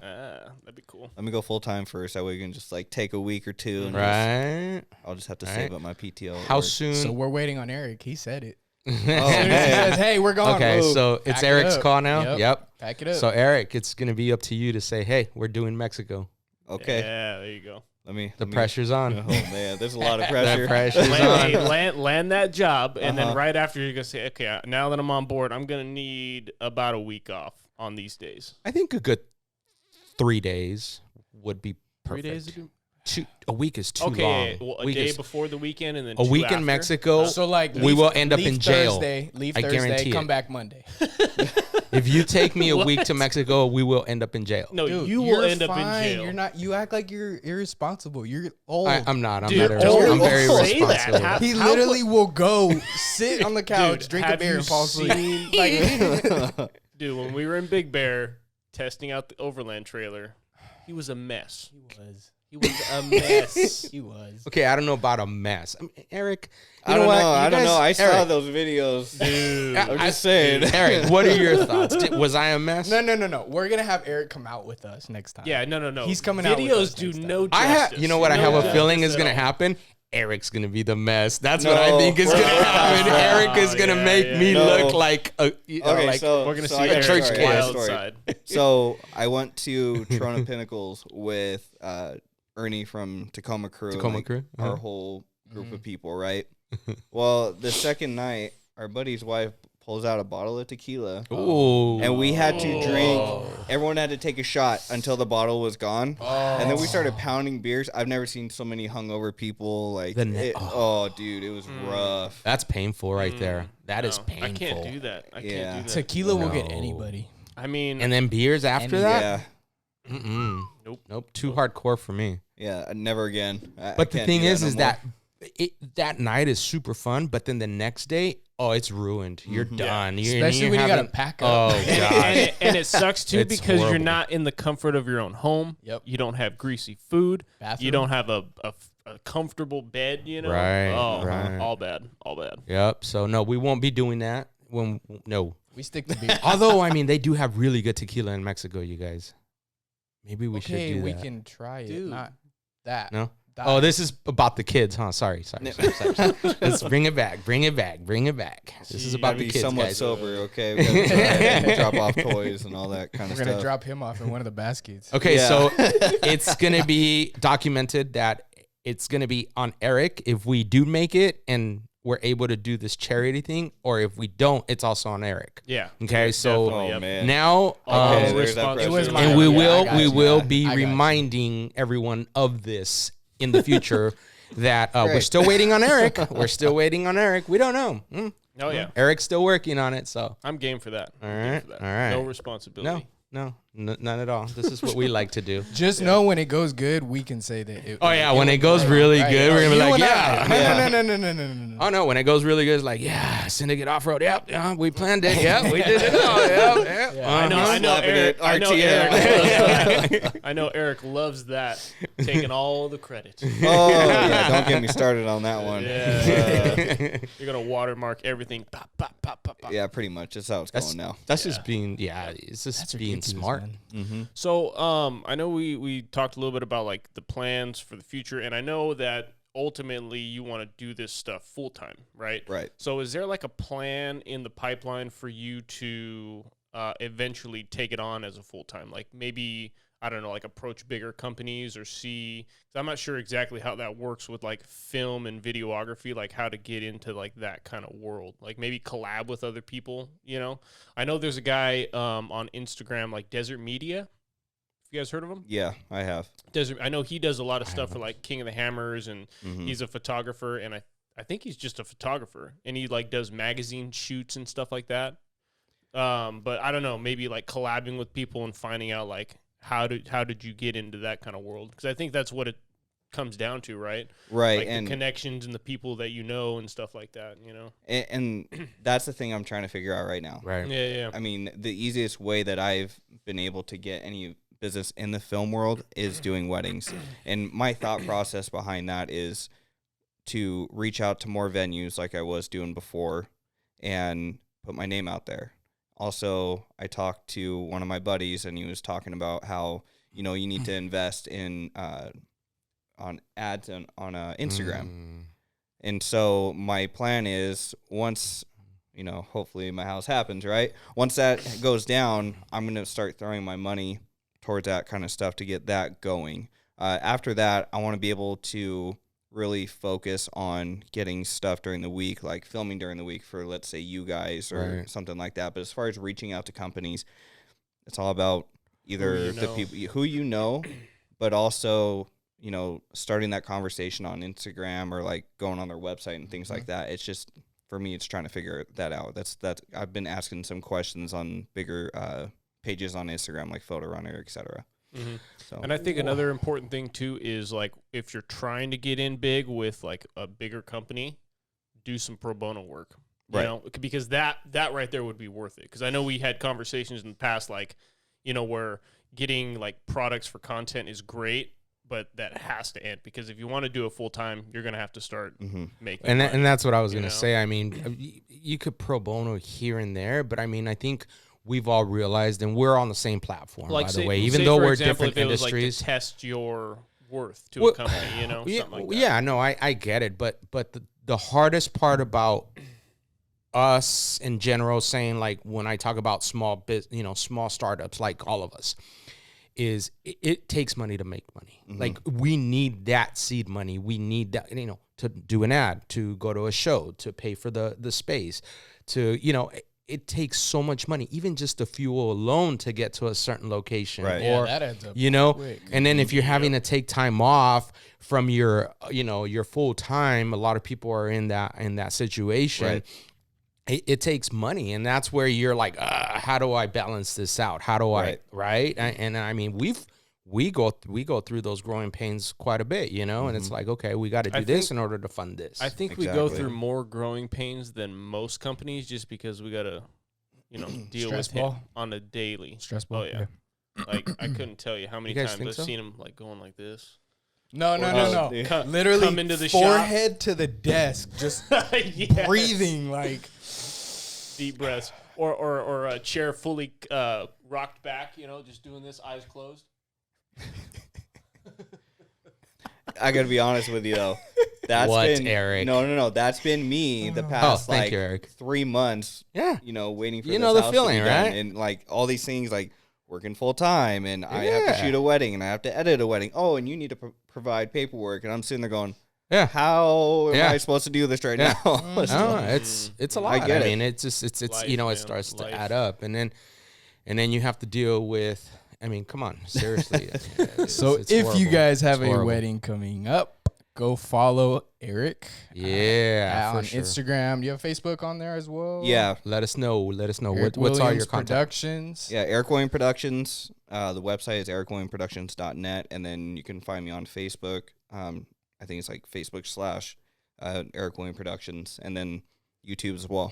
That'd be cool. let me go full time first. That way we can just like take a week or two, and Right? I'll just have to Right. save up my PTO. at How work. soon? So we're waiting on Eric. He said it. Oh, He man. says, "Hey, we're going." okay, Move. so it's Pack it Eric's up. call now. Yep. Pack it up. So Eric, it's gonna be up to you to say, "Hey, we're doing Mexico." Okay, Yeah, there you go. the The pressure's on. Oh man, there's a lot of The pressure. pressure's Land, on. land that job, and then Uh-huh. right after you're gonna say, okay, now that I'm on board, I'm gonna need about a week off on these days. I think a good 3 days would be 3 perfect. days to do. A week is too Okay, long. well, a Week day is- before the weekend, and then a 2 week in after? Mexico. So like we will end up leave in jail. Thursday, leave I Thursday, guarantee come it. back Monday. If you take me a week What? to Mexico, we will end up in jail. No, Dude, you will you're end up in fine. jail. You're not. You act like you're irresponsible. You're old. I'm not. I'm Dude, not. don't I'm very say that. responsible. How- He literally will go sit on the couch, Dude, drink a have beer, you and fall asleep. seen- Like, Dude, when we were in Big Bear testing out the overland trailer, he was a mess. He was a mess. he was. Okay, I don't know about a mess. I mean, Eric, you I don't know. what? You I don't guys- know. I saw Eric, those videos. Dude. I'm just saying. Eric, what are your thoughts? Was I a mess? No. We're gonna have Eric come out with us next time. Yeah, no. He's coming out with us Videos do next time. no I justice. have. You know what? I No have a justice feeling is at gonna all. happen. Eric's gonna be the mess. That's No, what I think is we're gonna not. happen. Eric is gonna Yeah, make yeah, me no. look like a. Okay, like, so We're gonna so see I got a church sorry, kid. I got a wild story. side. So I went to Trona Pinnacles with Ernie from Tacoma Crew. Tacoma like, Crew? Our Uh-huh. whole group of people, right? Well, the second night, our buddy's wife pulls out a bottle of tequila. Ooh. And we had to drink. Everyone had to take a shot until the bottle was gone. And then we started pounding beers. I've never seen so many hungover people. Like, dude, it was rough. That's painful right there. That is painful. I can't do that. I can't do that. Tequila will get anybody. I mean, And then beers after that? Yeah. Nope. Too hardcore for me. Yeah, never again. But the thing is that that night is super fun, but then the next day, it's ruined. You're done. Especially when you got to pack up. Oh, gosh. and it sucks, too, It's because horrible. you're not in the comfort of your own home. Yep. You don't have greasy food. Bathroom. You don't have a comfortable bed, you know? Right, Oh, right. all bad. Yep. So, no, we won't be doing that. No. We stick to beer. Although, I mean, they do have really good tequila in Mexico, you guys. Maybe we should do that. we can try it. Not that. No? That. Oh, this is about the kids, huh? Sorry. Let's bring it back. This is about the kids, somewhat guys. sober, okay? We gotta drop off toys and all that kind of We're stuff. going to drop him off in one of the baskets. Okay, Yeah. so it's going to be documented that it's going to be on Eric if we do make it and we're able to do this charity thing, or if we don't, it's also on Eric. Yeah. Okay, so definitely, yep. Man. now Okay, there's that It pressure. was my- and we Yeah, I will got you. be I got you. reminding everyone of this in the future that we're Great. still waiting on Eric. We don't know. Oh, yeah. Eric's still working on it, so I'm game for that. all I'm game right, for that. all right. No responsibility. No, none at all. This is what we like to do. Just know when it goes good, we can say that. When it goes really good, we're gonna be like, yeah. No. Oh no, when it goes really good, it's like, yeah, Syndicate Off-Road. Yep, yeah, we planned it. Yep, we did it all. Yep. Yeah. I know Slapping Eric. it, I know RTM. Eric loves that. I know Eric loves that, taking all the credit. Oh, yeah, don't get me started on that one. Yeah. You're gonna watermark everything. Pop, pop, pop, pop, pop. Yeah, pretty much. That's how it's going now. That's just being, it's just That's being ridiculous, smart. man. So, I know we talked a little bit about like the plans for the future, and I know that ultimately you want to do this stuff full time, right? Right. So, is there like a plan in the pipeline for you to eventually take it on as a full time? Like maybe, I don't know, like approach bigger companies or see. Cause I'm not sure exactly how that works with like film and videography, like how to get into like that kind of world. Like maybe collab with other people. You know, I know there's a guy on Instagram like Desert Media. You guys heard of him? Yeah, I have. I know he does a lot of stuff for like King of the Hammers, and Mhm. he's a photographer, and I think he's just a photographer, and he like does magazine shoots and stuff like that. But I don't know, maybe like collabing with people and finding out like how did you get into that kind of world? Because I think that's what it comes down to, right? Right. Like and the connections and the people that you know and stuff like that. You know? and that's the thing I'm trying to figure out right now. Right. Yeah. I mean, the easiest way that I've been able to get any business in the film world is doing weddings. And my thought process behind that is to reach out to more venues like I was doing before and put my name out there. Also, I talked to one of my buddies and he was talking about how, you need to invest in on ads on Instagram. And so my plan is once, hopefully my house happens, right? Once that goes down, I'm going to start throwing my money towards that kind of stuff to get that going. After that, I want to be able to really focus on getting stuff during the week, like filming during the week for, let's say, you guys or something like that. But as far as reaching out to companies, it's all about either the people who you know, but also, starting that conversation on Instagram or like going on their website and things like that. It's just, for me, it's trying to figure that out. That's I've been asking some questions on bigger pages on Instagram, like Photo Runner, etc. Mm-hmm. So, and I think another important thing too is like if you're trying to get in big with like a bigger company, do some pro bono work, because that right there would be worth it. Because I know we had conversations in the past, like where getting like products for content is great, but that has to end, because if you want to do it full time, you're gonna have to start making. And that's what I was gonna say. I mean, you could pro bono here and there, but I mean, I think we've all realized, and we're on the same platform, by the way, even though we're different industries. If it was like to test your worth to a company, something like that. Yeah, no, I get it, but the hardest part about us in general, saying like when I talk about small startups, like all of us, is it takes money to make money. Like we need that seed money. We need that, do an ad, to go to a show, to pay for the space, to, you know, it takes so much money, even just the fuel alone to get to a certain location. Right. Yeah, Or, that adds up you know, quick. and then if you're having to take time off from your, you know, your full time, a lot of people are in that situation. Right. It takes money, and that's where you're like, how do I balance this out? How do I, right? And I mean, we go through those growing pains quite a bit, you know, and it's like, okay, we got to do this in order to fund this. I think we go through more growing pains than most companies, just because we got to, you know, deal with him on a daily. Stress Oh ball. yeah. Like, I couldn't tell you how many You guys times think I've so? seen him like going like this. No. Literally, come into the shop. forehead to the desk, just Yes. breathing like. Deep breaths, or a chair fully rocked back, you know, just doing this, eyes closed. I gotta be honest with you though. That's What, been Eric? No. That's been me the past thank like you, Eric. 3 months. Yeah. You know, waiting for You this know the house to feeling, be done, right? and like all these things, like working full time, and I have to Yeah. shoot a wedding, and I have to edit a wedding. Oh, and you need to provide paperwork, and I'm sitting there going, Yeah. how am Yeah. I supposed to do this right Yeah. now? No, it's a lot. I, get it. mean, it's just it's Life, you know, it man. starts to Life. add up, and then you have to deal with. I mean, come on, seriously. So it's if you horrible. guys have It's a horrible. wedding coming up, go follow Eric. Yeah, On for sure. Instagram. Do you have Facebook on there as well? Yeah, Let us know. Eric What's all your Williams contact? Productions. yeah. Eric William Productions. The website is ericwilliamproductions.net, and then you can find me on Facebook. I think it's like Facebook/ Eric William Productions, and then YouTube as well.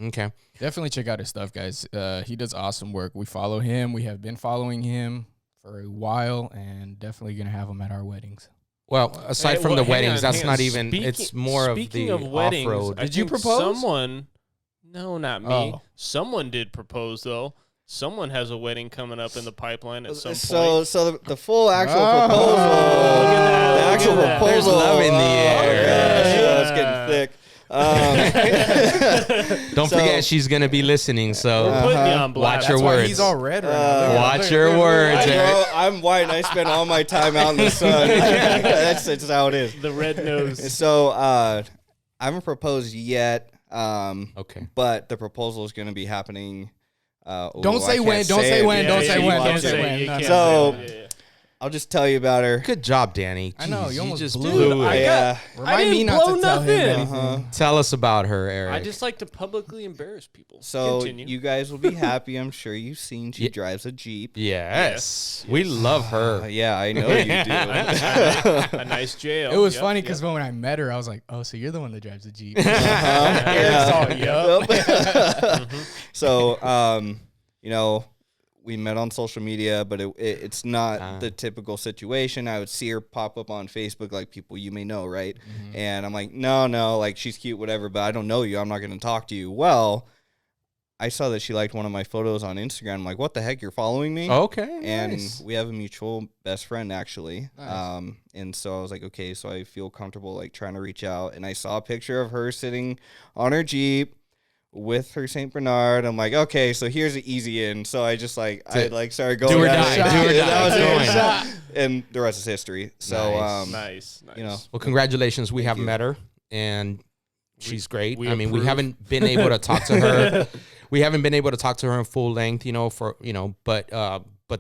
Okay. Definitely check out his stuff, guys. He does awesome work. We follow him. We have been following him for a while, and definitely gonna have him at our weddings. Well, aside Hey, from well, the hang weddings, on, that's hang not on. even. It's Speaking- more of speaking the of weddings, off-road. I Did you think propose? No, not me. Oh. Someone did propose though. Someone has a wedding coming up in the pipeline at some point. So the full actual Oh. proposal, Look at that, the look actual at that. proposal, There's love in the air. Yeah, it's getting thick. Don't So- forget, she's gonna be listening. So We're putting you on watch blast. your That's why words. he's all red right now. Look at Watch him. your Look at him. words, I Eric. know I'm white and I spend all my time out in the sun. That's just how it is. The red nose. So I haven't proposed yet, Okay. but the proposal is going to be happening. Don't say when. Don't say when. Don't say when. Don't say when. No, no. So- yeah. I'll just tell you about her. Good job, Danny. I know, Jeez, you almost just blew blew it. it. Yeah. Remind me didn't not blow to tell him nothing. anything. Uh-huh. Tell us about her, Eric. I just like to publicly embarrass people. So Continue. you guys will be happy. I'm sure you've seen she Yeah. drives a Jeep. Yes. We love her. Yeah, I know you do. a nice jail. It was Yep, funny yep. because when I met her, I was like, "Oh, so you're the one that drives the Jeep." Yeah. Yep. So, you know, we met on social media, but it's not the typical situation. I would see her pop up on Facebook, like people you may know, right? And I'm like, no, like she's cute, whatever, but I don't know you. I'm not going to talk to you. Well, I saw that she liked one of my photos on Instagram. I'm like, what the heck? You're following me? Okay. And nice. we have a mutual best friend, actually. Nice. And so I was like, okay, so I feel comfortable like trying to reach out. And I saw a picture of her sitting on her Jeep with her St. Bernard. I'm like, okay, so here's an easy in. So I just like, I like started going. Do or down die, it. do or That die, was going. it. And the rest is history. So, Nice. Nice. you know, Well, congratulations. We have you. met her, and she's great. we I mean, we approve. haven't been able to talk to her. We haven't been able to talk to her in full length, but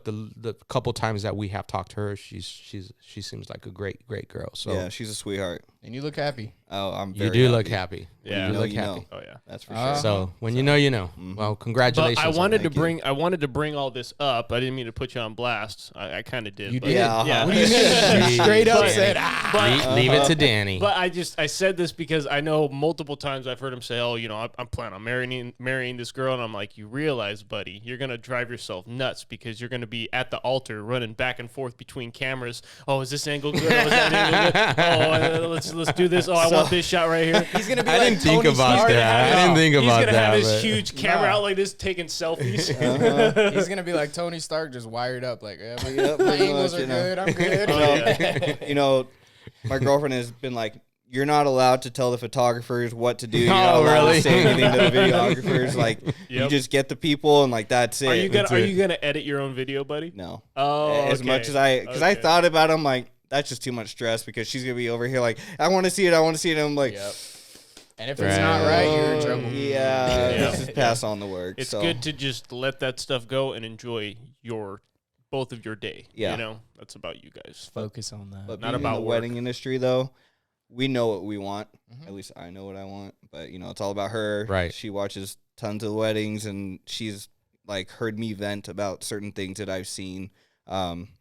the couple times that we have talked to her, she seems like a great girl. So yeah, she's a sweetheart. And you look happy. Oh, I'm you very do happy. look happy. Yeah. You know, look you happy. know. Oh yeah. That's for Uh, sure. So when you know, you know. Well, congratulations. But I on wanted that. to bring. I wanted to bring all this up. I didn't mean to put you on blast. I kind of did. You but, did. Yeah, Yeah. What do you mean? You straight up Danny. said, Leave it to Danny. But I said this because I know multiple times I've heard him say, "Oh, you know, I'm planning on marrying this girl," and I'm like, "You realize, buddy, you're gonna drive yourself nuts because you're gonna be at the altar running back and forth between cameras. Oh, is this angle good? Oh, is that angle good? Oh, let's do this. Oh, I want this shot right here." he's gonna be I like didn't think Tony about Stark. that. I didn't think He's about gonna that. have his but- huge camera Nah. out like this, taking selfies. He's gonna be like Tony Stark, just wired up. Like, yeah, Yep, my pretty angles much, are you know. good. I'm good. Oh, yeah. You know, my girlfriend has been like, you're not allowed to tell the photographers what to do. You're Oh, not allowed really? to say anything to the videographers. Like, you Yep. just get the people and like that's it. Are you That's gonna it. Are you gonna edit your own video, buddy? No. Oh, As okay. much as because I Okay. thought about it, I'm like, that's just too much stress because she's gonna be over here like, I want to see it. And I'm like, Yep. And if it's not right, you're in trouble. Yeah, let's just pass on the work. It's good to just let that stuff go and enjoy both of your day. Yeah. You know, that's about you guys. Focus on that. But not being about in the work. wedding industry, though, we know what we want. At least I know what I want. But, you know, it's all about her. Right. She watches tons of weddings, and she's, like, heard me vent about certain things that I've seen.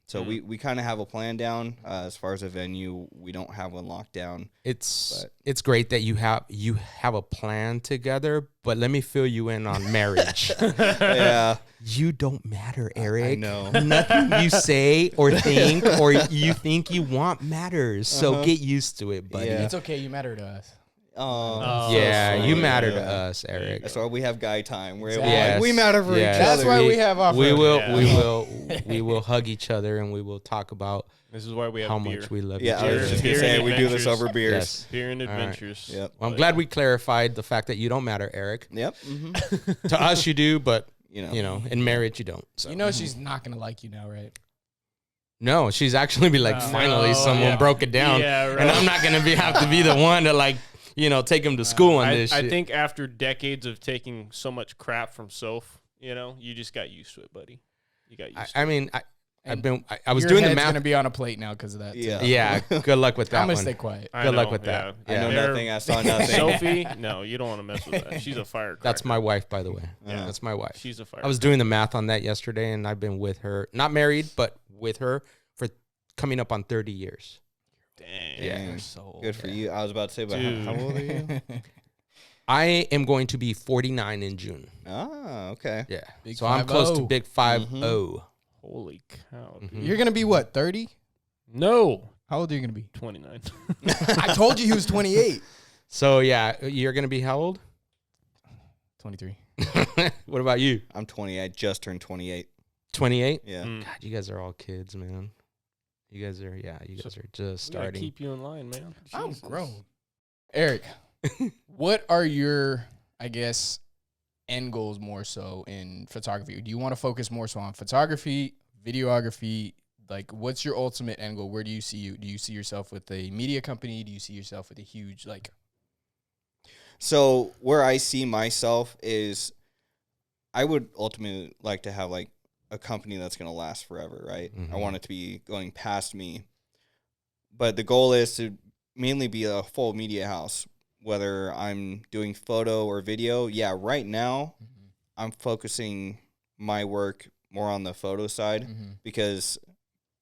So we kind of have a plan down. As far as a venue, we don't have one locked down. It's great that you have a plan together, but let me fill you in on marriage. Yeah. You don't matter, Eric. I know. Nothing you say or think or you think you want matters. So get used to it, buddy. Yeah. It's okay. You matter to us. Oh, Yeah, so you sweet. matter to Yeah. us, Eric. That's why we have guy time. We're able Exactly. to, like, we matter for Yes. each other. That's why we have off-road. we will hug each other and we will talk about This is why we have how beer. much we love Yeah, each I other. was just Beer gonna say and we do this adventures. over beers. Yes. Beer and All right. adventures. Yep. Well, I'm glad we clarified the fact that you don't matter, Eric. Yep. Mm-hmm. To us, you do, but You know. you know, in marriage, you don't. So. You know she's not gonna like you now, right? No, she's actually be like, No. finally, someone yeah. broke it down, Yeah, right. and I'm not gonna have to be the one to like, you know, take him to school on this. I shit. think after decades of taking so much crap from Soph, you know, you just got used to it, buddy. You got used to I mean, I was Your doing the head's math. gonna be on a plate now because of that. Yeah. too. Yeah, good luck with that I'm gonna one. stay quiet. it. I Good luck know, with that. I know They're- nothing. I saw nothing. Sophie, no, you don't want to mess with that. She's a firecracker. That's my wife, by the way. Yeah. That's my wife. She's a firecracker. I was doing the math on that yesterday, and I've been with her, not married, but with her for coming up on 30 years. Dang. Dang. You're so old. Good for you. I was about to say, but Dude. how old are you? I am going to be 49 in June. Ah, okay. Yeah. Big So I'm close to 5-0. big 5-0. Holy cow. Mhm. Dude. You're gonna be what? 30? No. How old are you gonna be? 29. I told you he was 28. So yeah, you're going to be how old? 23. What about you? I'm 20. I just turned 28. 28? Yeah. Mm. God, you guys are all kids, man. You guys are just We gotta starting. keep you in line, man. I'm Jesus. grown. Eric, what are your, I guess, end goals more so in photography? Do you want to focus more so on photography, videography? Like, what's your ultimate end goal? Where do you see you? Do you see yourself with a media company? Do you see yourself with a huge, like, So where I see myself is I would ultimately like to have like a company that's going to last forever, right? I Mhm. want it to be going past me. But the goal is to mainly be a full media house, whether I'm doing photo or video. Yeah, right now I'm focusing my work more on the photo side because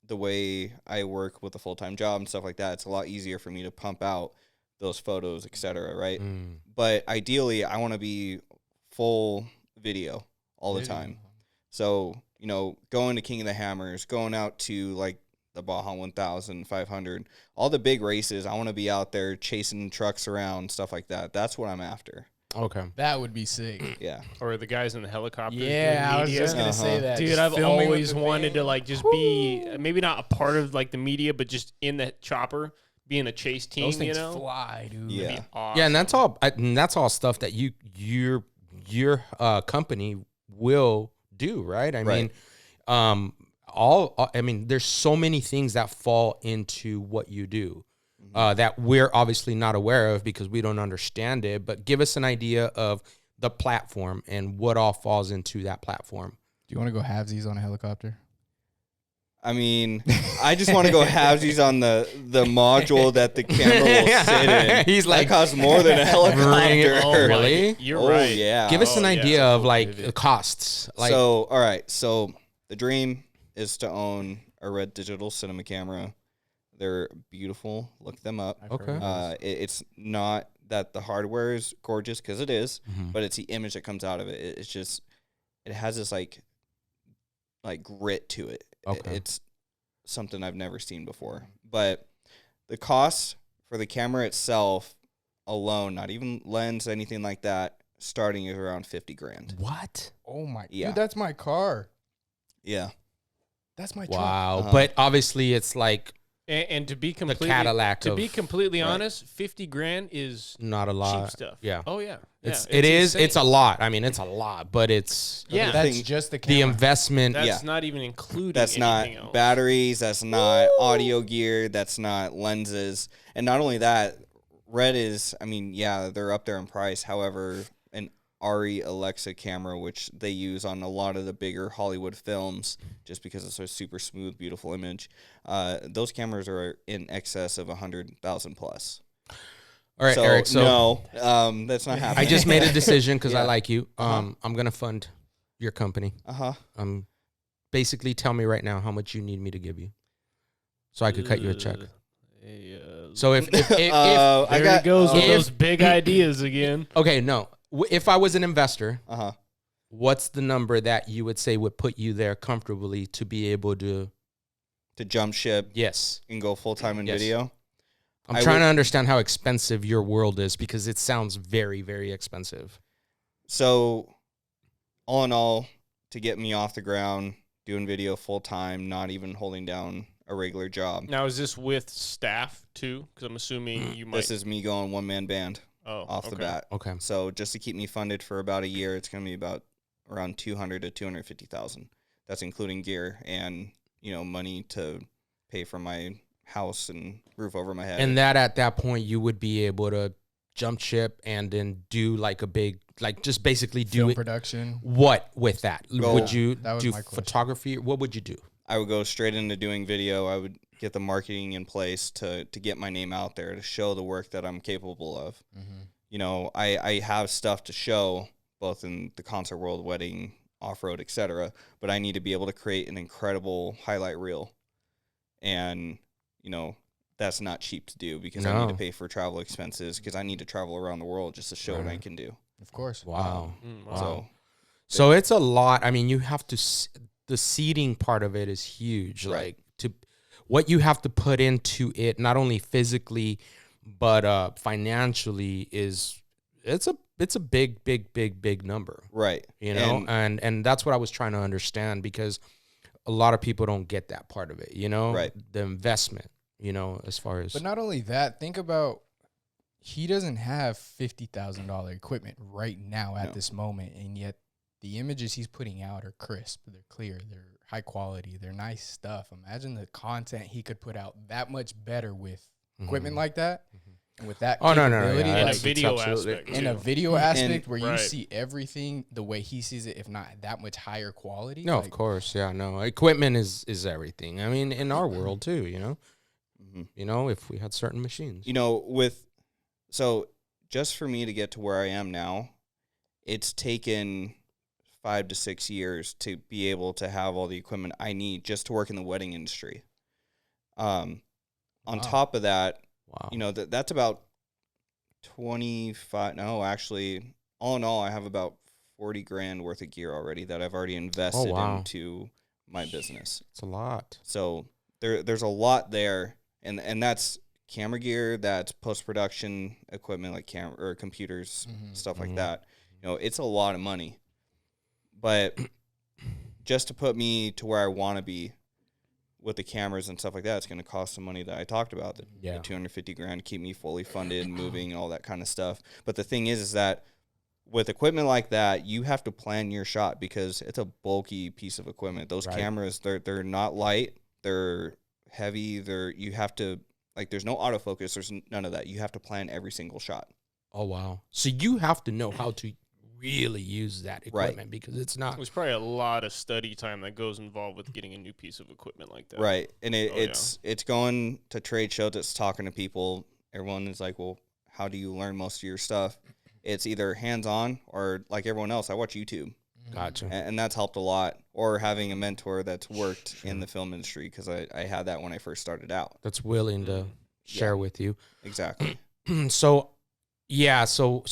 the way I work with a full-time job and stuff like that, it's a lot easier for me to pump out those photos, et cetera, right? Mm. But ideally, I want to be full video all the time. So, you know, going to King of the Hammers, going out to like the Baja 1000, 500, all the big races, I want to be out there chasing trucks around, stuff like that. That's what I'm after. Okay. that would be sick. Yeah. Or the guys in the helicopters. Yeah, doing I was media. just gonna say that. Dude, Just I've filming with always the wanted to van. like just be maybe not a part of like the media, but just in the chopper, being a chase team. Those things you know, fly, dude. Yeah. That'd be awesome. Yeah, and that's all stuff that your company will do, right? I Right. mean, I mean, there's so many things that fall into what you do that we're obviously not aware of because we don't understand it. But give us an idea of the platform and what all falls into that platform. Do you want to go halvesies on a helicopter? I mean, I just want to go halvesies on the module that the camera will sit in. He's like, that costs more than a helicopter. Oh, my- Really? You're Oh, right. yeah. give us an Oh, idea yeah. of like the costs. Like, So, all right. So the dream is to own a red digital cinema camera. They're beautiful. Look them up. Okay. It's not that the hardware is gorgeous, because it is, Mhm. but it's the image that comes out of it. It's just, it has this like grit to it. Okay. It's something I've never seen before. But the cost for the camera itself alone, not even lens, anything like that, starting is around 50 grand. What? Oh my, Yeah. dude, that's my car. Yeah. That's my truck. Wow. Uh-huh. But obviously it's like And to be completely Cadillac to of- be completely Right. honest, 50 grand is not a lot. cheap stuff. Yeah. Oh yeah. It is. insane. It's a lot. I mean, it's a lot, but it's Yeah. That's thing- just the the camera. investment. That's Yeah. not even including That's not anything else. batteries. That's not audio gear. That's not lenses. And not only that, Red is, I mean, yeah, they're up there in price. However, an Arri Alexa camera, which they use on a lot of the bigger Hollywood films, just because it's a super smooth, beautiful image, those cameras are in excess of 100,000 plus. All right, So, Eric. So no, that's not happening. I just made a decision because I Yeah. like you. Uh-huh. I'm gonna fund your company. Basically, tell me right now how much you need me to give you, so I could cut you a check. So if I There got he goes with if- those big ideas again. okay, no, if I was an investor, uh-huh. what's the number that you would say would put you there comfortably to be able to? To jump ship Yes, and go full time in Yes. video. I'm I trying would- to understand how expensive your world is because it sounds very, very expensive. So, all in all, to get me off the ground, doing video full time, not even holding down a regular job. Now is this with staff too? Because I'm assuming you might. This is me going one man band off the okay. bat. Okay. So just to keep me funded for about a year, it's going to be about around 200 to 250,000. That's including gear and money to pay for my house and roof over my head. And that at that point you would be able to jump ship and then do like a big, like just basically do Film it. production. What with that? Go- Would you That was do my question. photography? What would you do? I would go straight into doing video. I would get the marketing in place to get my name out there, to show the work that I'm capable of. Mm-hmm. I have stuff to show both in the concert world, wedding, off-road, etc. But I need to be able to create an incredible highlight reel. And, that's not cheap to do because I need to No. pay for travel expenses because I need to travel around the world just to show what I can do. Of course. Wow. Wow. So, So it's a lot. I mean, you have to. The seating part of it is huge. Right. Like to what you have to put into it, not only physically, but financially, is it's a big number. right. And that's what I was trying to understand because a lot of people don't get that part of it. Right. The investment. As far as But not only that, think about he doesn't have $50,000 equipment right now at No. this moment, and yet the images he's putting out are crisp, they're clear, they're high quality, they're nice stuff. Imagine the content he could put out that much better with equipment like that, and with that Oh, no. capability, Yeah, In a like, it's video absolutely- aspect. in a too. video aspect where you Right. see everything the way he sees it, if not that much higher quality. No, like, of course, yeah, no. Equipment is everything. I mean, in our world too, Mhm. if we had certain machines. So just for me to get to where I am now, it's taken 5 to 6 years to be able to have all the equipment I need just to work in the wedding industry. On Wow. top of that, Wow. that's about 25. No, actually, all in all, I have about 40 grand worth of gear already that I've already invested wow. into my business. It's a lot. So there's a lot there, and that's camera gear, that's post-production equipment like camera or computers, stuff like that. It's a lot of money. But just to put me to where I want to be with the cameras and stuff like that, it's going to cost some money that I talked about. The Yeah. 250 grand, keep me fully funded, moving, and all that kind of stuff. But the thing is that with equipment like that, you have to plan your shot because it's a bulky piece of equipment. Those Right. cameras, they're not light, they're heavy. You have to, like, there's no autofocus. There's none of that. You have to plan every single shot. Oh wow. So you have to know how to really use that Right. equipment because it's not. There's probably a lot of study time that goes involved with getting a new piece of equipment like that. Right. And Oh, yeah. it's going to trade shows, it's talking to people. Everyone is like, well, how do you learn most of your stuff? It's either hands-on or like everyone else, I watch YouTube. Gotcha. And that's helped a lot. Or having a mentor that's worked in the film industry because I had that when I first started out. That's willing to share with you. Exactly. So, yeah. So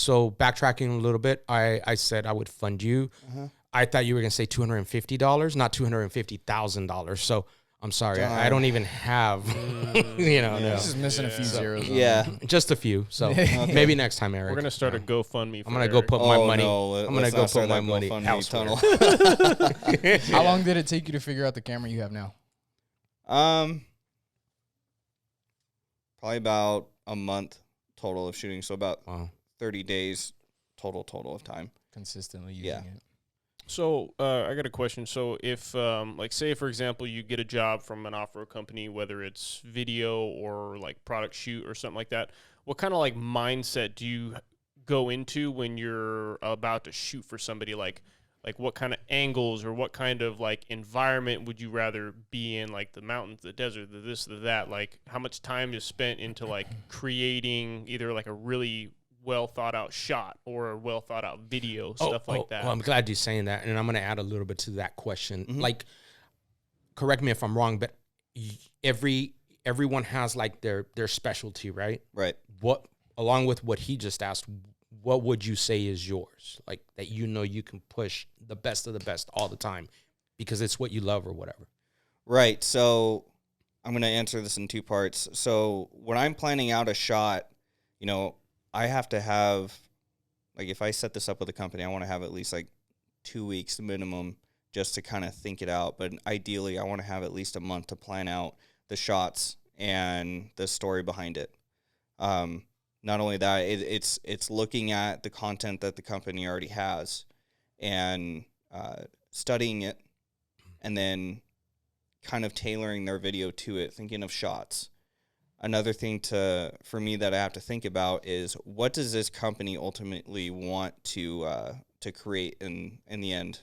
backtracking a little bit, I said I would fund you. I thought you were gonna say $250, not $250,000. So I'm sorry, I don't even have. This is missing a few Yeah. zeros. on Yeah. Just a few. So maybe next time, Eric. We're gonna start a GoFundMe. I'm gonna go put my money. No, I'm gonna let's go not start put my that money GoFundMe elsewhere. tunnel. How long did it take you to figure out the camera you have now? Probably about a month total of shooting. So about Wow. 30 days total of time. Consistently using Yeah. it. So I got a question. So if, like, say for example, you get a job from an off-road company, whether it's video or like product shoot or something like that, what kind of like mindset do you go into when you're about to shoot for somebody? Like what kind of angles or what kind of like environment would you rather be in? Like the mountains, the desert, the this, the that. Like how much time is spent into like creating either like a really well thought out shot or a well thought out video, stuff like that. Well, I'm glad you're saying that, and I'm going to add a little bit to that question. Mhm. Like, correct me if I'm wrong, but everyone has like their specialty, right? Right. What, along with what he just asked, what would you say is yours? Like that you can push the best of the best all the time because it's what you love or whatever. Right. So I'm going to answer this in two parts. So when I'm planning out a shot, I have to have, like, if I set this up with a company, I want to have at least like 2 weeks minimum just to kind of think it out. But ideally, I want to have at least a month to plan out the shots and the story behind it. Not only that, it's looking at the content that the company already has and studying it, and then kind of tailoring their video to it, thinking of shots. Another thing for me that I have to think about is what does this company ultimately want to create in the end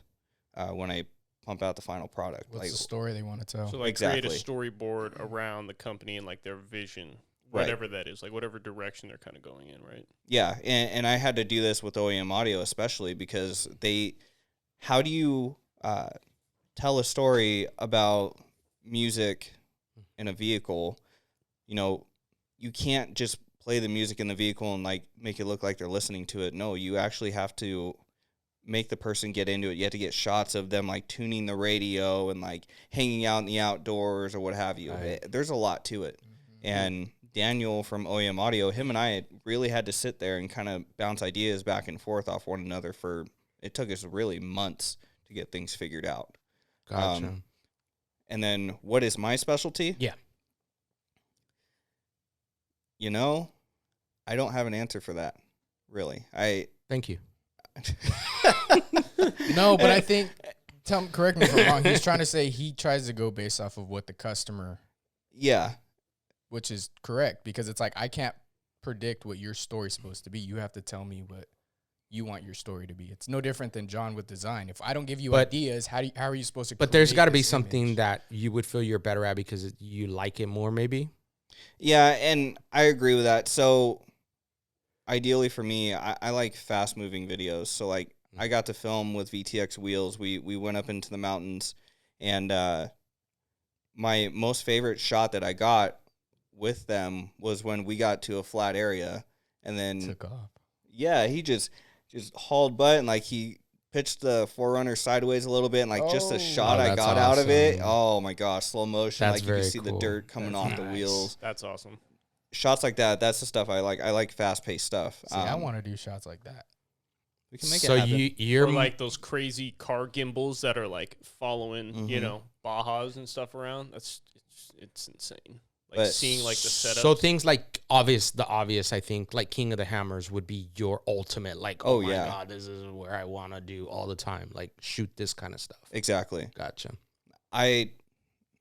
when I pump out the final product. What's the story they want to tell? So like Exactly. create a storyboard around the company and like their vision, Right. whatever that is, like whatever direction they're kind of going in, right? Yeah, and I had to do this with OEM audio especially because how do you tell a story about music in a vehicle? You can't just play the music in the vehicle and like make it look like they're listening to it. No, you actually have to make the person get into it. You have to get shots of them like tuning the radio and like hanging out in the outdoors or what have you. Right. There's a lot to it. And Daniel from OEM Audio, him and I really had to sit there and kind of bounce ideas back and forth off one another it took us really months to get things figured out. Gotcha. And then what is my specialty? Yeah. I don't have an answer for that, really. Thank you. No, but I think, correct me if I'm wrong, he's trying to say he tries to go based off of what the customer, Yeah. which is correct, because it's like I can't predict what your story's supposed to be. You have to tell me what you want your story to be. It's no different than John with design. If I don't give you ideas, how are you supposed to But there's got to be this something image? that you would feel you're better at because you like it more, maybe? Yeah, and I agree with that. So ideally for me, I like fast-moving videos. So, like, I got to film with VTX wheels. We went up into the mountains, and my most favorite shot that I got with them was when we got to a flat area, and then Took off. yeah, he just hauled butt, and like he pitched the Forerunner sideways a little bit, and like just Oh. a shot Oh, I that's got out of it. awesome. Oh my gosh, slow motion, That's like you can very see the cool. dirt coming That's off the nice. wheels. That's awesome. Shots like that, that's the stuff I like. I like fast-paced stuff. See, I want to do shots like that. We can make So it happen. you're Or like those crazy car gimbals that are like following, Mhm. Bajas and stuff around. It's insane. Like But- seeing like the setup. So things like the obvious, I think, like King of the Hammers would be your ultimate, like, oh, Oh, my yeah. God, this is where I want to do all the time. Like, shoot this kind of stuff. Exactly. Gotcha.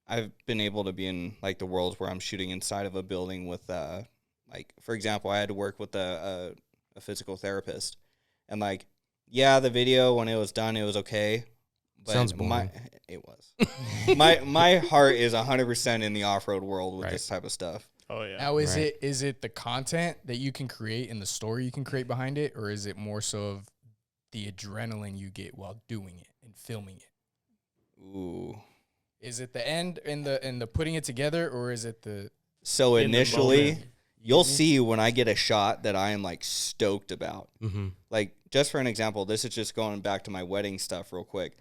I've been able to be in like the worlds where I'm shooting inside of a building with like, for example, I had to work with a physical therapist, and like, yeah, the video when it was done, it was okay. But Sounds boring. It was. my heart is 100% in the off-road world with Right. this type of stuff. Oh yeah. Now, is Right. it the content that you can create and the story you can create behind it, or is it more so of the adrenaline you get while doing it and filming it? Ooh. Is it the end and the putting it together, or is it the So In the initially, moment. you'll see when I get a shot that I am like stoked about. Mm-hmm. Like, just for an example, this is just going back to my wedding stuff real quick.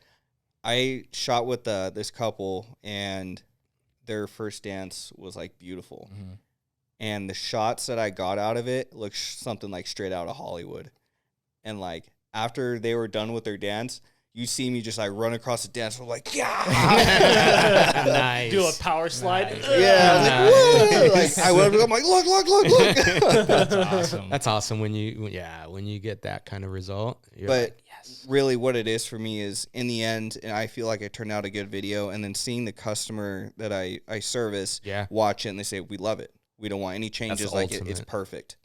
I shot with this couple, and their first dance was like beautiful. And the shots that I got out of it looked something like straight out of Hollywood. And like after they were done with their dance, you see me just like run across the dance floor like, yeah. Nice. Do a power slide. Nice. Yeah. Nice. I'm like, look. That's awesome. That's awesome when you get that kind of result. You're But like, yes. really what it is for me is in the end, and I feel like it turned out a good video, and then seeing the customer that I service watch it and they say, we love it. We don't want any changes. Like it's perfect.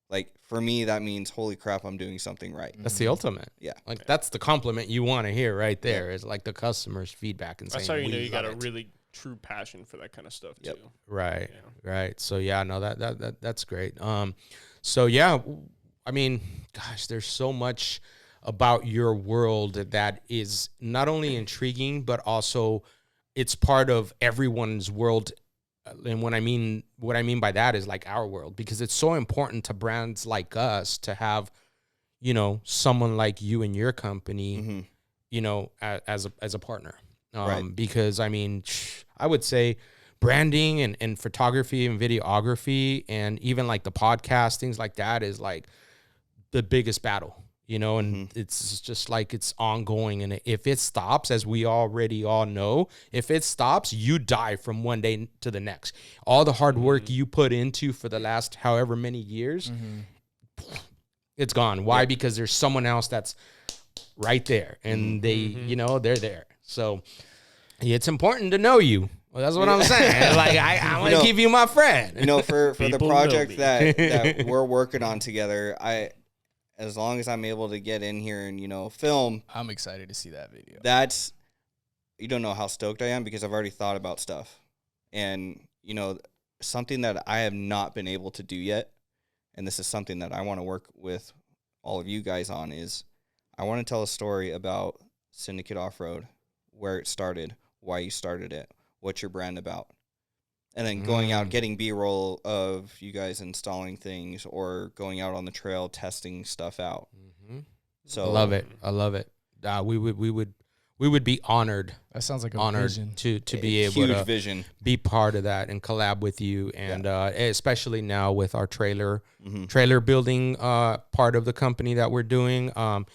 Like for me, that means, holy crap, I'm doing something right. That's the ultimate. Yeah. Like that's the compliment you want to hear right there. Is like the customer's feedback and saying, that's how you know you got it. a really true passion for that kind of stuff too. Right. Yeah. Right. So yeah, no, that's great. So yeah, I mean, gosh, there's so much about your world that is not only intriguing, but also it's part of everyone's world. And what I mean by that is like our world, because it's so important to brands like us to have, you know, someone like you in your company, you know, as a partner. Because I mean, I would say branding and photography and videography and even like the podcast, things like that is like the biggest battle, you know, and it's just like it's ongoing. And if it stops, as we already all know, if it stops, you die from one day to the next. All the hard work you put into for the last however many years, it's gone. Why? Because there's someone else that's right there and they, you know, they're there. So it's important to know you. Well, that's what I'm saying. Like I want to keep you my friend. You know, for the project that we're working on together, as long as I'm able to get in here and, you know, film. I'm excited to see that video. You don't know how stoked I am because I've already thought about stuff. And, you know, something that I have not been able to do yet, and this is something that I want to work with all of you guys on, is I want to tell a story about Syndicate Off-Road, where it started, why you started it, what's your brand about. And then going out, getting B-roll of you guys installing things or going out on the trail, testing stuff out. So I love it. We would be honored. That sounds like a vision. to be able to vision. Be part of that and collab with you. And especially now with our trailer building part of the company that we're doing. I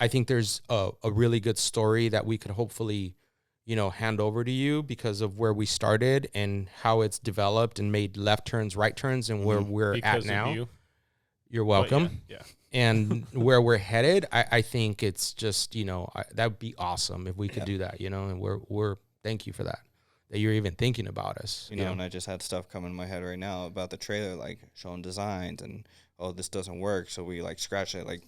think there's a really good story that we could hopefully, you know, hand over to you because of where we started and how it's developed and made left turns, right turns, and where we're at now. You're welcome. Yeah. And where we're headed, I think it's just, you know, that would be awesome if we could do that, you know, and we're thank you for that you're even thinking about us. You know, and I just had stuff come in my head right now about the trailer, like showing designs and, oh, this doesn't work. So we like scratch it, like,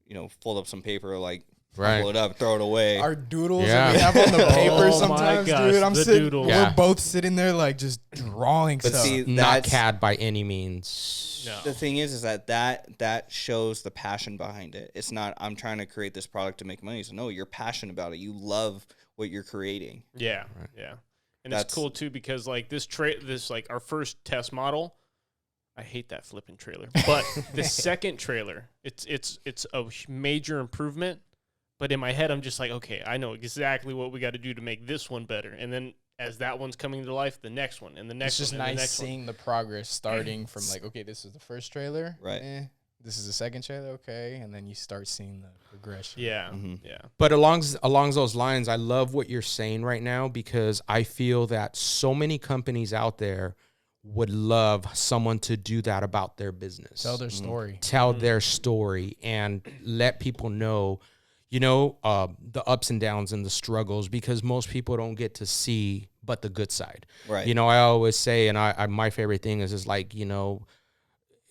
you know, fold up some paper, like, pull it up, throw it away. Our doodles that we have on the paper sometimes, gosh, dude. I'm sitting, doodles. we're both sitting there like just drawing stuff. See, not CAD by any means. No. The thing is that shows the passion behind it. It's not, I'm trying to create this product to make money. So no, you're passionate about it. You love what you're creating. Yeah. Right. Yeah. And it's cool too because like this like our first test model, I hate that flipping trailer. But the second trailer, it's a major improvement. But in my head, I'm just like, okay, I know exactly what we got to do to make this one better. And then as that one's coming to life, the next one and the next one. It's just nice seeing the progress starting from like, okay, this is the first trailer. Right. This is the second trailer. Okay. And then you start seeing the progression. Yeah. Yeah. But along those lines, I love what you're saying right now because I feel that so many companies out there would love someone to do that about their business. Tell their story. Tell their story and let people know, you know, the ups and downs and the struggles, because most people don't get to see but the good side. Right. You know, I always say, and I my favorite thing is like, you know,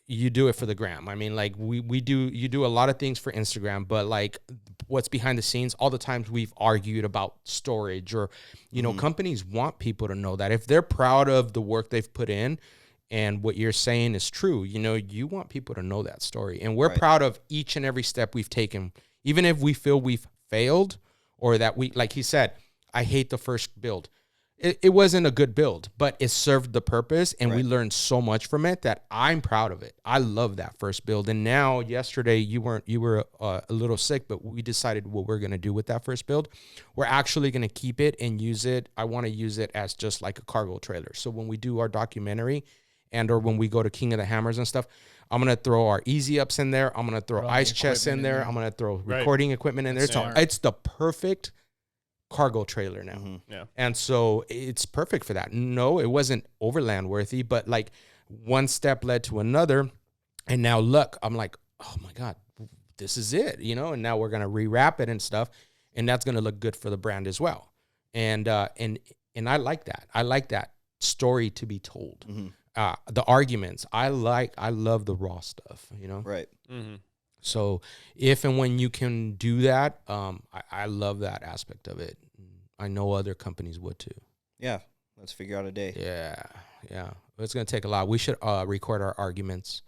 you do it for the gram. I mean, like you do a lot of things for Instagram, but like what's behind the scenes, all the times we've argued about storage or, you know, companies want people to know that if they're proud of the work they've put in and what you're saying is true, you know, you want people to know that story. And we're proud of each and every step we've taken, even if we feel we've failed or that we, like he said, I hate the first build. It wasn't a good build, but it served the purpose, and we learned so much from it that I'm proud of it. I love that first build. And now, yesterday, you were a little sick, but we decided what we're going to do with that first build. We're actually going to keep it and use it. I want to use it as just like a cargo trailer. So when we do our documentary and or when we go to King of the Hammers and stuff, I'm gonna throw our easy ups in there. I'm gonna throw Throw ice the chests in equipment in there. there. I'm gonna throw Right. recording equipment in there. That's So smart. it's the perfect cargo trailer now. Mhm. Yeah. And so it's perfect for that. No, it wasn't overland worthy, but like one step led to another. And now look, I'm like, oh my God, this is it, you know, and now we're going to rewrap it and stuff. And that's going to look good for the brand as well. And I like that. I like that story to be told. Mhm. The arguments, I love the raw stuff, you know? Right. Mm-hmm. So if and when you can do that, I love that aspect of it. I know other companies would too. Yeah. Let's figure out a day. Yeah. It's going to take a lot. We should record our arguments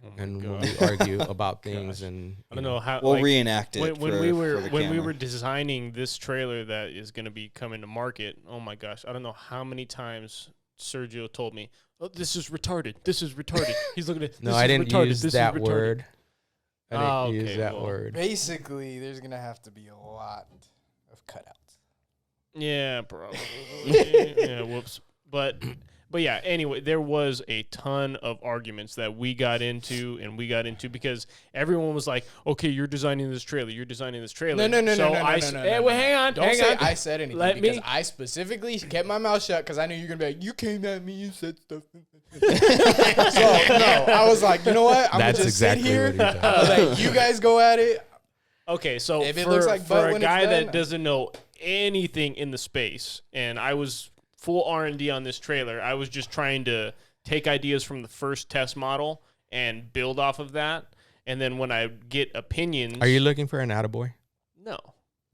Oh my and when God. we argue about things. Gosh. And I don't know how. We'll like, reenact it when for we the when we camera. were designing this trailer that is going to be coming to market. Oh my gosh, I don't know how many times Sergio told me, "Oh, this is retarded. This is retarded." He's looking at. No, "This I is didn't retarded. use This is that retarded." word. I didn't Oh, use okay, that well. word. Basically, there's gonna have to be a lot of cutouts. Yeah, probably. Yeah, whoops. But yeah, anyway, there was a ton of arguments that we got into because everyone was like, "Okay, you're designing this trailer. You're designing this trailer." No. So Hey, well, hang on. Don't say I said anything Let because me- I specifically kept my mouth shut because I knew you're gonna be like, you came at me, you said stuff. So no, I was like, you know what? I'm That's gonna just exactly sit here. what he does. I'll let you guys go at it. Okay, so If it for, looks like for butt a when it's guy that done- doesn't know anything in the space, and I was full R&D on this trailer, I was just trying to take ideas from the first test model and build off of that. And then when I get opinions, Are you looking for an attaboy?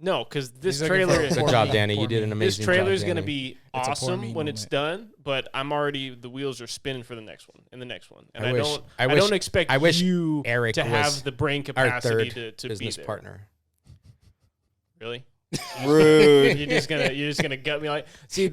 no, because this He's looking for trailer, a Good Poor job, me, Danny. poor You did an me. this amazing trailer is job, going to Danny. be It's a poor awesome me when it's moment. done. But I'm already the wheels are spinning for the next one and the next one, and I I wish- don't I I wish- don't expect I wish you Eric to was have the brain Our capacity third to be business there. partner. Really? Rude. you're just gonna gut me like. See,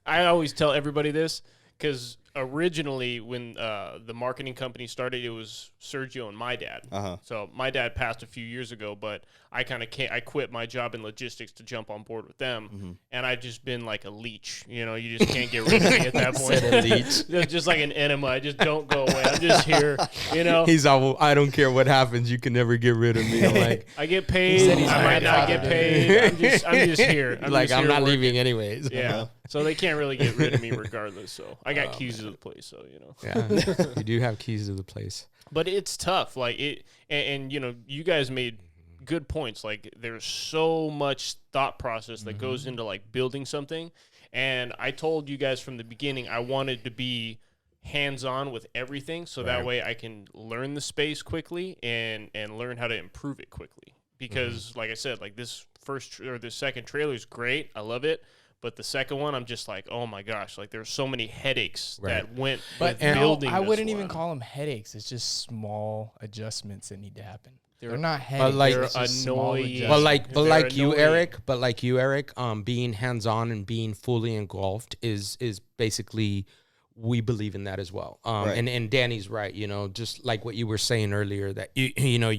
I always tell everybody this because originally when the marketing company started, it was Sergio and my dad. Uh-huh. So my dad passed a few years ago, but I I quit my job in logistics to jump on board with them, Mm-hmm. and I've just been like a leech. You know, you just can't get rid of me at that point. Said a leech. Just like an enema. I just don't go away. I'm just here. You know. He's all, I don't care what happens. You can never get rid of me. I'm like, I get said paid. he's I might not get grandfather. paid. I'm just here. I'm just here not working. leaving anyways. Yeah. Uh-huh. So they can't really get rid of me regardless. So I got keys to the place. So, you know. Yeah. You do have keys to the place. But it's tough. Like it, and you know, you guys made good points. Like there's so much thought process that goes into like building something. And I told you guys from the beginning, I wanted to be hands-on with everything. So that Right. way I can learn the space quickly and learn how to improve it quickly. Because like I said, like this this second trailer is great. I love it. But the second one, I'm just like, oh my gosh, like there's so many headaches that Right. went But with no, building I this wouldn't even one. call them headaches. It's just small adjustments that need to happen. They're not headaches. like- it's just small They're adjustments. But They're like you, annoying. Eric, being hands-on and being fully engulfed is basically, we believe in that as well. Right. And Danny's right, you know, just like what you were saying earlier, that you know,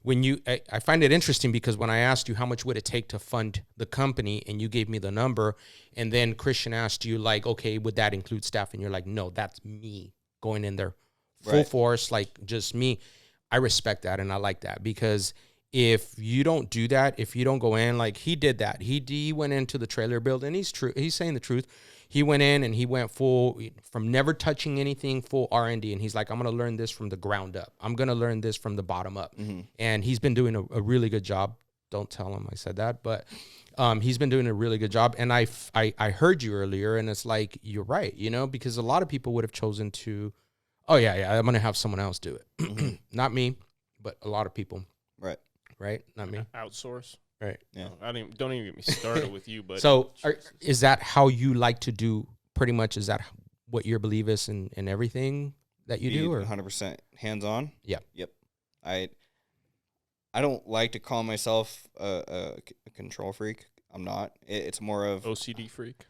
when I find it interesting because when I asked you how much would it take to fund the company and you gave me the number, and then Christian asked you like, okay, would that include staff? And you're like, no, that's me going in there full Right. force, like just me. I respect that and I like that, because if you don't do that, if you don't go in, like he did that, he went into the trailer build, and he's saying the truth. He went in and he went full, from never touching anything, full R&D. And he's like, I'm going to learn this from the ground up. I'm going to learn this from the bottom up. Mm-hmm. And he's been doing a really good job. Don't tell him I said that, but he's been doing a really good job. And I heard you earlier, and it's like, you're right, you know, because a lot of people would have chosen to, oh yeah, I'm going to have someone else do it. Not me, but a lot of people. Right. Right? Not me. Outsource. Right. Yeah. Don't even get me started with you. But So is that how you like to do, pretty much, is that what your belief is in everything that you do? Or 100% hands-on. Yeah. Yep. I don't like to call myself a control freak. I'm not. It's more of OCD freak.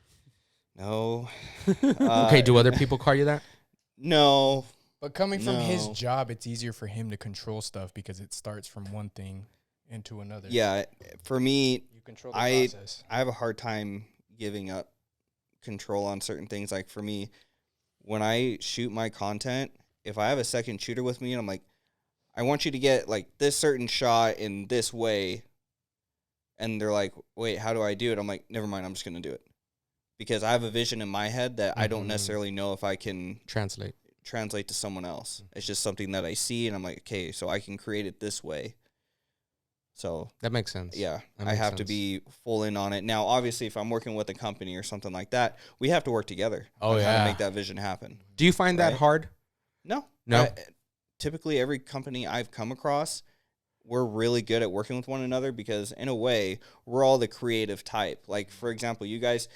no. okay, do other people call you that? No. But coming from his No. job, it's easier for him to control stuff because it starts from one thing into another. Yeah. For me, You control the I process. have a hard time giving up control on certain things. Like for me, when I shoot my content, if I have a second shooter with me and I'm like, I want you to get like this certain shot in this way, and they're like, wait, how do I do it? I'm like, never mind, I'm just going to do it. Because I have a vision in my head that I don't necessarily know if I can translate to someone else. It's just something that I see, and I'm like, okay, so I can create it this way. So that makes sense. Yeah, that I have sense. to be full in on it. Now, obviously, if I'm working with a company or something like that, we have to work together on how to make that vision happen. Do you find that hard? No. No. Typically, every company I've come across, we're really good at working with one another because, in a way, we're all the creative type. Like, for example, you guys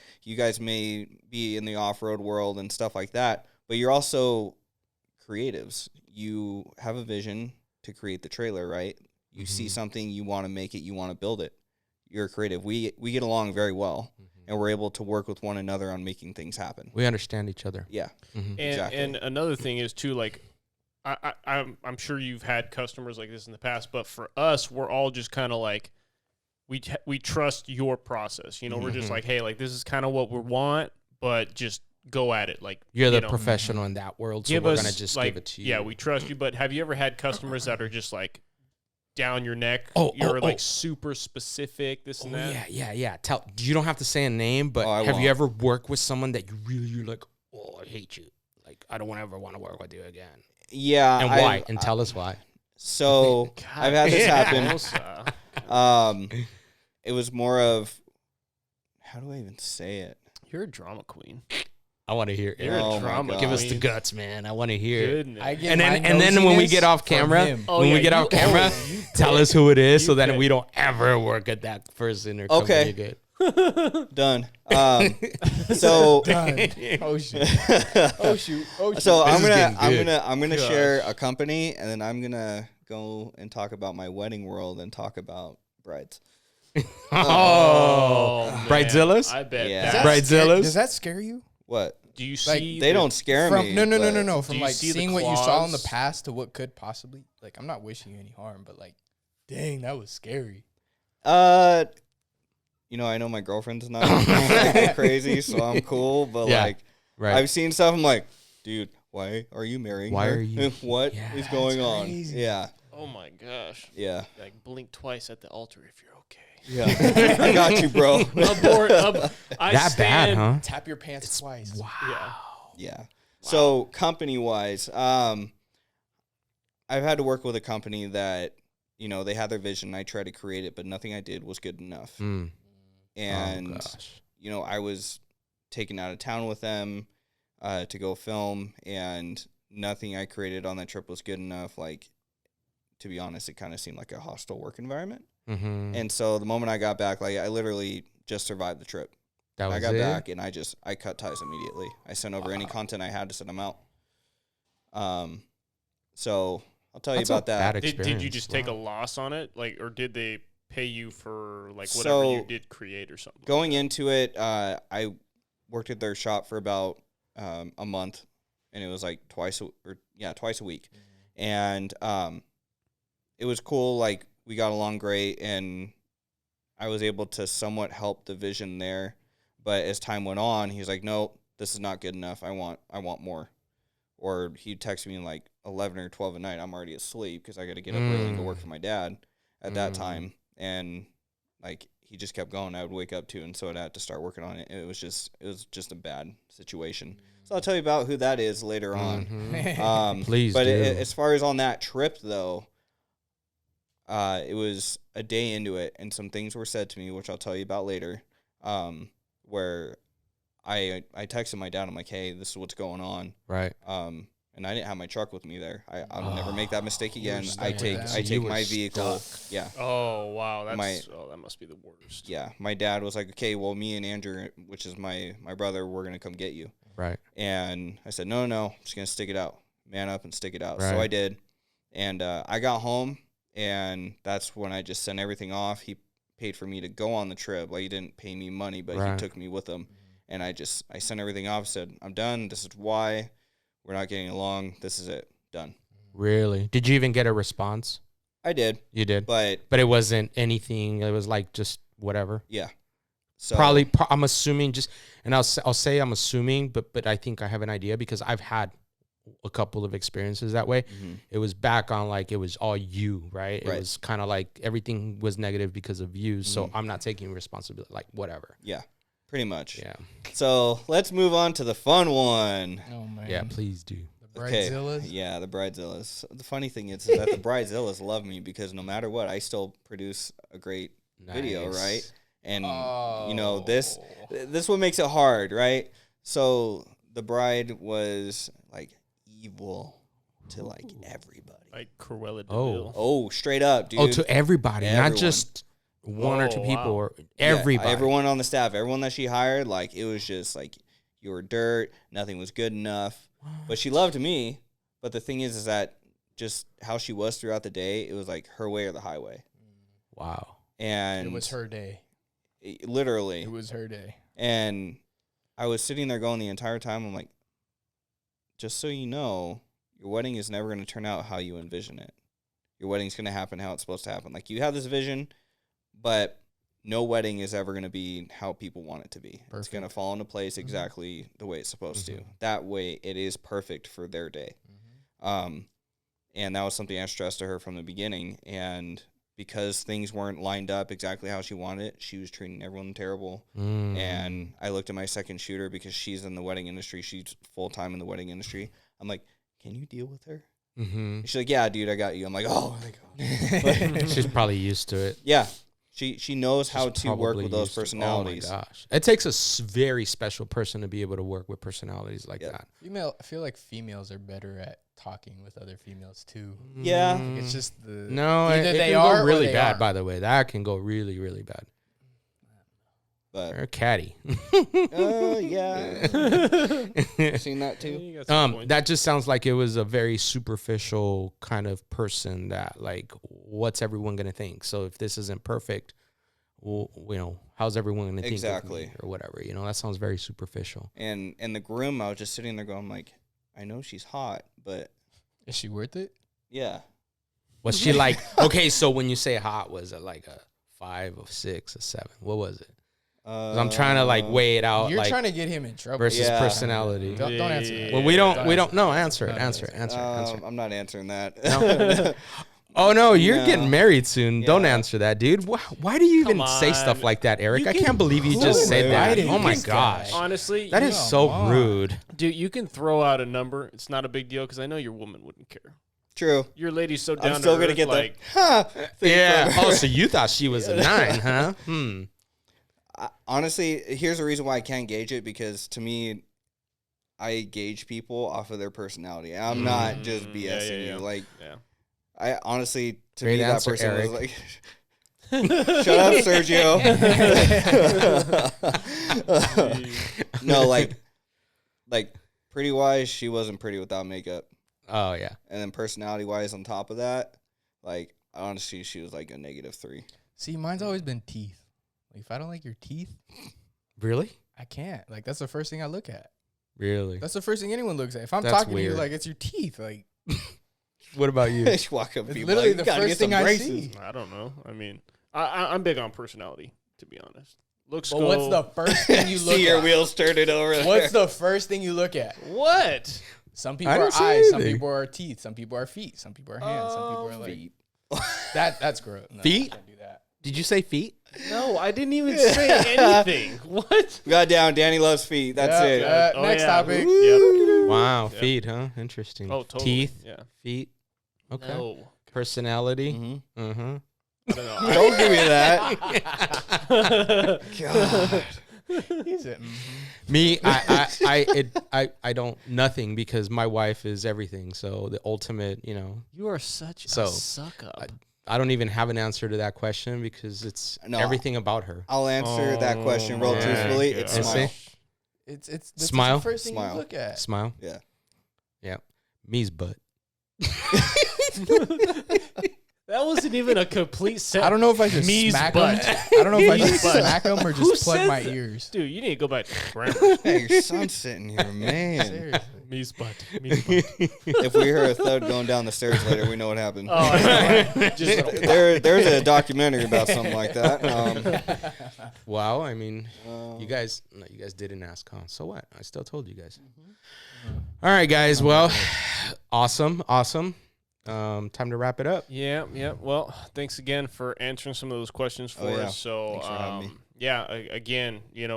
may be in the off-road world and stuff like that, but you're also creatives. You have a vision to create the trailer, right? You see something, you want to make it, you want to build it. You're creative. We get along very well, and we're able to work with one another on making things happen. We understand each other. Yeah, exactly. And another thing is too, like, I'm sure you've had customers like this in the past, but for us, we're all just kind of like, we trust your process. You know, we're just like, hey, like this is kind of what we want, but just go at it. Like you're the professional in that world, so we're gonna just give it to you. Yeah, we trust you. But have you ever had customers that are just like down your neck? You're super specific, this and that. Yeah. You don't have to say a name, but have you ever worked with someone that you're like, oh, I hate you. Like I don't ever want to work with you again. Yeah. And why? And tell us why. So I've had this happen. It was more of, how do I even say it? You're a drama queen. I want to hear it. You're a drama queen. Give us the guts, man. I want to hear it. And then when we get off camera, tell us who it is so that we don't ever work at that person or company again. Done. So done. Oh shoot. So I'm gonna share a company, and then I'm gonna go and talk about my wedding world and talk about brides. Bridezillas? I bet. Yeah. Bridezillas? Does that scare you? What? Do you see? They don't scare me. No. From like see seeing what you saw in the past to what could possibly, like, I'm not wishing you any harm, but like, dang, that was scary. You know, I know my girlfriend's not like crazy, so I'm cool. But I've seen stuff. I'm like, dude, why are you marrying her? Are you? What is going on? Crazy. Yeah. Oh my gosh. Yeah. Like blink twice at the altar if you're okay. Yeah. I got you, bro. Bad, huh? Tap your pants twice. Wow. Yeah. So company-wise, I've had to work with a company that, you know, they had their vision. I tried to create it, but nothing I did was good enough. And, you know, I was taken out of town with them to go film, and nothing I created on that trip was good enough. Like, to be honest, it kind of seemed like a hostile work environment. And so the moment I got back, like, I literally just survived the trip. I got back, and I cut ties immediately. I sent over any content I had to send them out. So I'll tell you about that. Did you just take a loss on it? Like, or did they pay you for like whatever you did create or something? Going into it, I worked at their shop for about a month, and it was like twice a week. And it was cool. Like, we got along great, and I was able to somewhat help the vision there. But as time went on, he's like, no, this is not good enough. I want more. Or he'd text me like 11 or 12 at night. I'm already asleep because I got to get up early and go work for my dad at that time. And like, he just kept going. I would wake up too, and so I'd have to start working on it. It was just a bad situation. So I'll tell you about who that is later on. Please but do. As far as on that trip, though, it was a day into it, and some things were said to me, which I'll tell you about later, where I texted my dad. I'm like, hey, this is what's going on. Right. And I didn't have my truck with me there. I'll never make that mistake again. I take my vehicle. Stuck. Yeah. Oh, wow. That must be the worst. Yeah. My dad was like, okay, well, me and Andrew, which is my brother, we're going to come get you. Right. And I said, no, I'm just going to stick it out. Man up and stick it out. Right. So I did. And I got home, and that's when I just sent everything off. He paid for me to go on the trip. Like, he didn't pay me money, but he took me with him. And I sent everything off, said, I'm done. This is why we're not getting along. This is it. Done. Really? Did you even get a response? I did. You did? But it wasn't anything. It was like just whatever. Yeah. So Probably, I'm assuming and I'll say I'm assuming, but I think I have an idea because I've had a couple of experiences that way. Mm-hmm. It was back on like it was all you, right? Right. It was kind of like everything was negative because of you. So I'm not taking responsibility, like whatever. Yeah, pretty much. Yeah. So let's move on to the fun one. Oh man. Yeah, please do. The Bridezillas. Yeah, the Bridezillas. The funny thing is that the Bridezillas love me because no matter what, I still produce a great video, right? And you know, this what makes it hard, right? So the bride was like evil to like everybody. Like Cruella de Oh. Vil. Oh, straight up, dude. Oh, to everybody, Everyone. not just one or two Oh, people, wow. or Yeah, everybody. everyone on the staff, everyone that she hired, like it was just like you were dirt, nothing was good enough. But she loved me. But the thing is that just how she was throughout the day, it was like her way or the highway. Wow. And It was her day. literally. It was her day. And I was sitting there going the entire time, I'm like, just so you know, your wedding is never going to turn out how you envision it. Your wedding's going to happen how it's supposed to happen. Like, you have this vision, but no wedding is ever going to be how people want it to be. It's Perfect. going to fall into place exactly the way it's supposed to. That way, it is perfect for their day. And that was something I stressed to her from the beginning. And because things weren't lined up exactly how she wanted it, she was treating everyone terrible. And I looked at my second shooter because she's in the wedding industry. She's full-time in the wedding industry. I'm like, can you deal with her? Mm-hmm. She's like, yeah, dude, I got you. I'm like, oh, my God. She's probably used to it. Yeah. She knows how She's to work probably with those used to- personalities. Oh my gosh. It takes a very special person to be able to work with personalities like Yep. that. I feel like females are better at talking with other females too. Yeah. Like, it's just the No, either it they can are go or really they bad, aren't. by the way. That can go really, really bad. But, They're catty. yeah. Seen that too? You got some points. That just sounds like it was a very superficial kind of person that, like, what's everyone going to think? So if this isn't perfect, well, you know, how's everyone going to think of Exactly. me or whatever? You know, that sounds very superficial. And the groom, I was just sitting there going, like, I know she's hot, but Is she worth it? yeah. Was she like, okay, so when you say hot, was it like a 5, a 6, a 7? What was it? 'Cause I'm trying to like weigh it out, You're like trying to get him in trouble. versus Yeah. personality. Don't answer that. Well, we don't. No, answer it. Answer. I'm not answering that. No. Oh no, you're No. getting married soon. Don't Yeah. answer that, dude. Why do you even Come say stuff on. like that, Eric? You I can- can't believe you Who just said that. invited Oh my this guy? gosh, Honestly, that is Come so on. rude. dude, you can throw out a number. It's not a big deal because I know your woman wouldn't care. True. Your lady's so down I'm still to gonna earth, get like, the huh. thing Yeah. from her. Oh, so you thought she was a 9, huh? Honestly, here's the reason why I can't gauge it, because to me, I gauge people off of their personality. I'm not just BSing yeah. you. Like, yeah. I honestly, to Great me, that answer, person Eric. was like, shut up, Sergio. No, like pretty wise, she wasn't pretty without makeup. Oh yeah. And then personality wise, on top of that, like, honestly, she was like a -3. See, mine's always been teeth. Like, if I don't like your teeth, Really? I can't. Like, that's the first thing I look at. Really? That's the first thing anyone looks at. If I'm That's talking to weird. you, like, it's your teeth. Like, What about you? She walk up to it's people literally like, the "You gotta first get thing some I braces." see. I don't know. I mean, I'm big on personality, to be honest. Looks But go. what's the first thing you look See your at? wheels turning over What's there. the first thing you look at? what? Some people I are didn't say eyes, some anything. people are teeth, some people are feet, some people are hands, some people are like Feet. that's gross. No, Feet? I can't do that. Did you say feet? No, I didn't even say anything. What? We got down. Danny loves feet. That's Yeah, it. yeah. Oh, Next yeah. topic. Yep. Wow, Yep. feet, huh? Interesting. Oh, totally. Teeth, Yeah. feet. Okay. No. Personality. Mhm. Mm-hmm. I don't know. Don't give me that. God. He said, Me, I don't nothing because my wife is everything. So the ultimate, you know, You are such So, a suck up. I don't even have an answer to that question because it's No. everything about her. I'll answer that question real my truthfully. God. It's Let's smile. see. it's that's Smile? the first thing Smile. you look at. Smile. Yeah. Yeah. Me's butt. That wasn't even a complete sentence. I don't know if I should Me's smack butt. him. I don't know if I should Me's butt. smack him or Who just plug says my that? ears. Dude, you need to go back to grammar. Hey, your son's sitting here, man. Seriously. Me's butt. Me's butt. If we hear a thud going down the stairs later, we know what happened. Oh, I know. Just There's a documentary about something like that. Wow. I mean, Uh, you guys didn't ask, huh? So what? I still told you guys. All right, guys. Well, awesome. Time to wrap it up. Yeah. Well, thanks again for answering some of those questions for us. So, Thanks for having me. again, we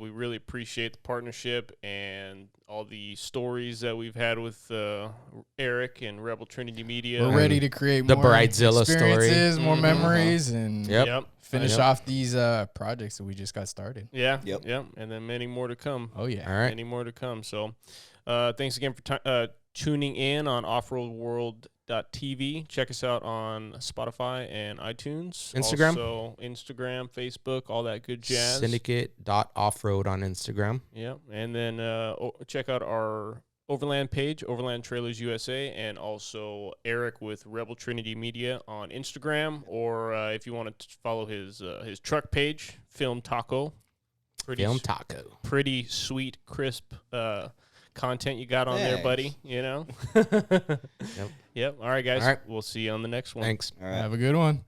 really appreciate the partnership and all the stories that we've had with Eric and Rebel Trinity Media. We're ready to create The more Bridezilla story. experiences, more memories, and Yep. finish off these projects that we just got started. Yeah. And then many more to come. Oh yeah. All right. Many more to come. So, thanks again for tuning in on OffroadWorld.tv. Check us out on Spotify and iTunes. Instagram. Also, Instagram, Facebook, all that good jazz. Syndicate.offroad on Instagram. Yeah. And then check out our Overland page, Overland Trailers USA, and also Eric with Rebel Trinity Media on Instagram. Or if you want to follow his truck page, Film Taco. Film Taco. Pretty sweet, crisp content you got on there, buddy. Yep. Yep. All right, guys. All right. We'll see you on the next one. Thanks. All right. Have a good one.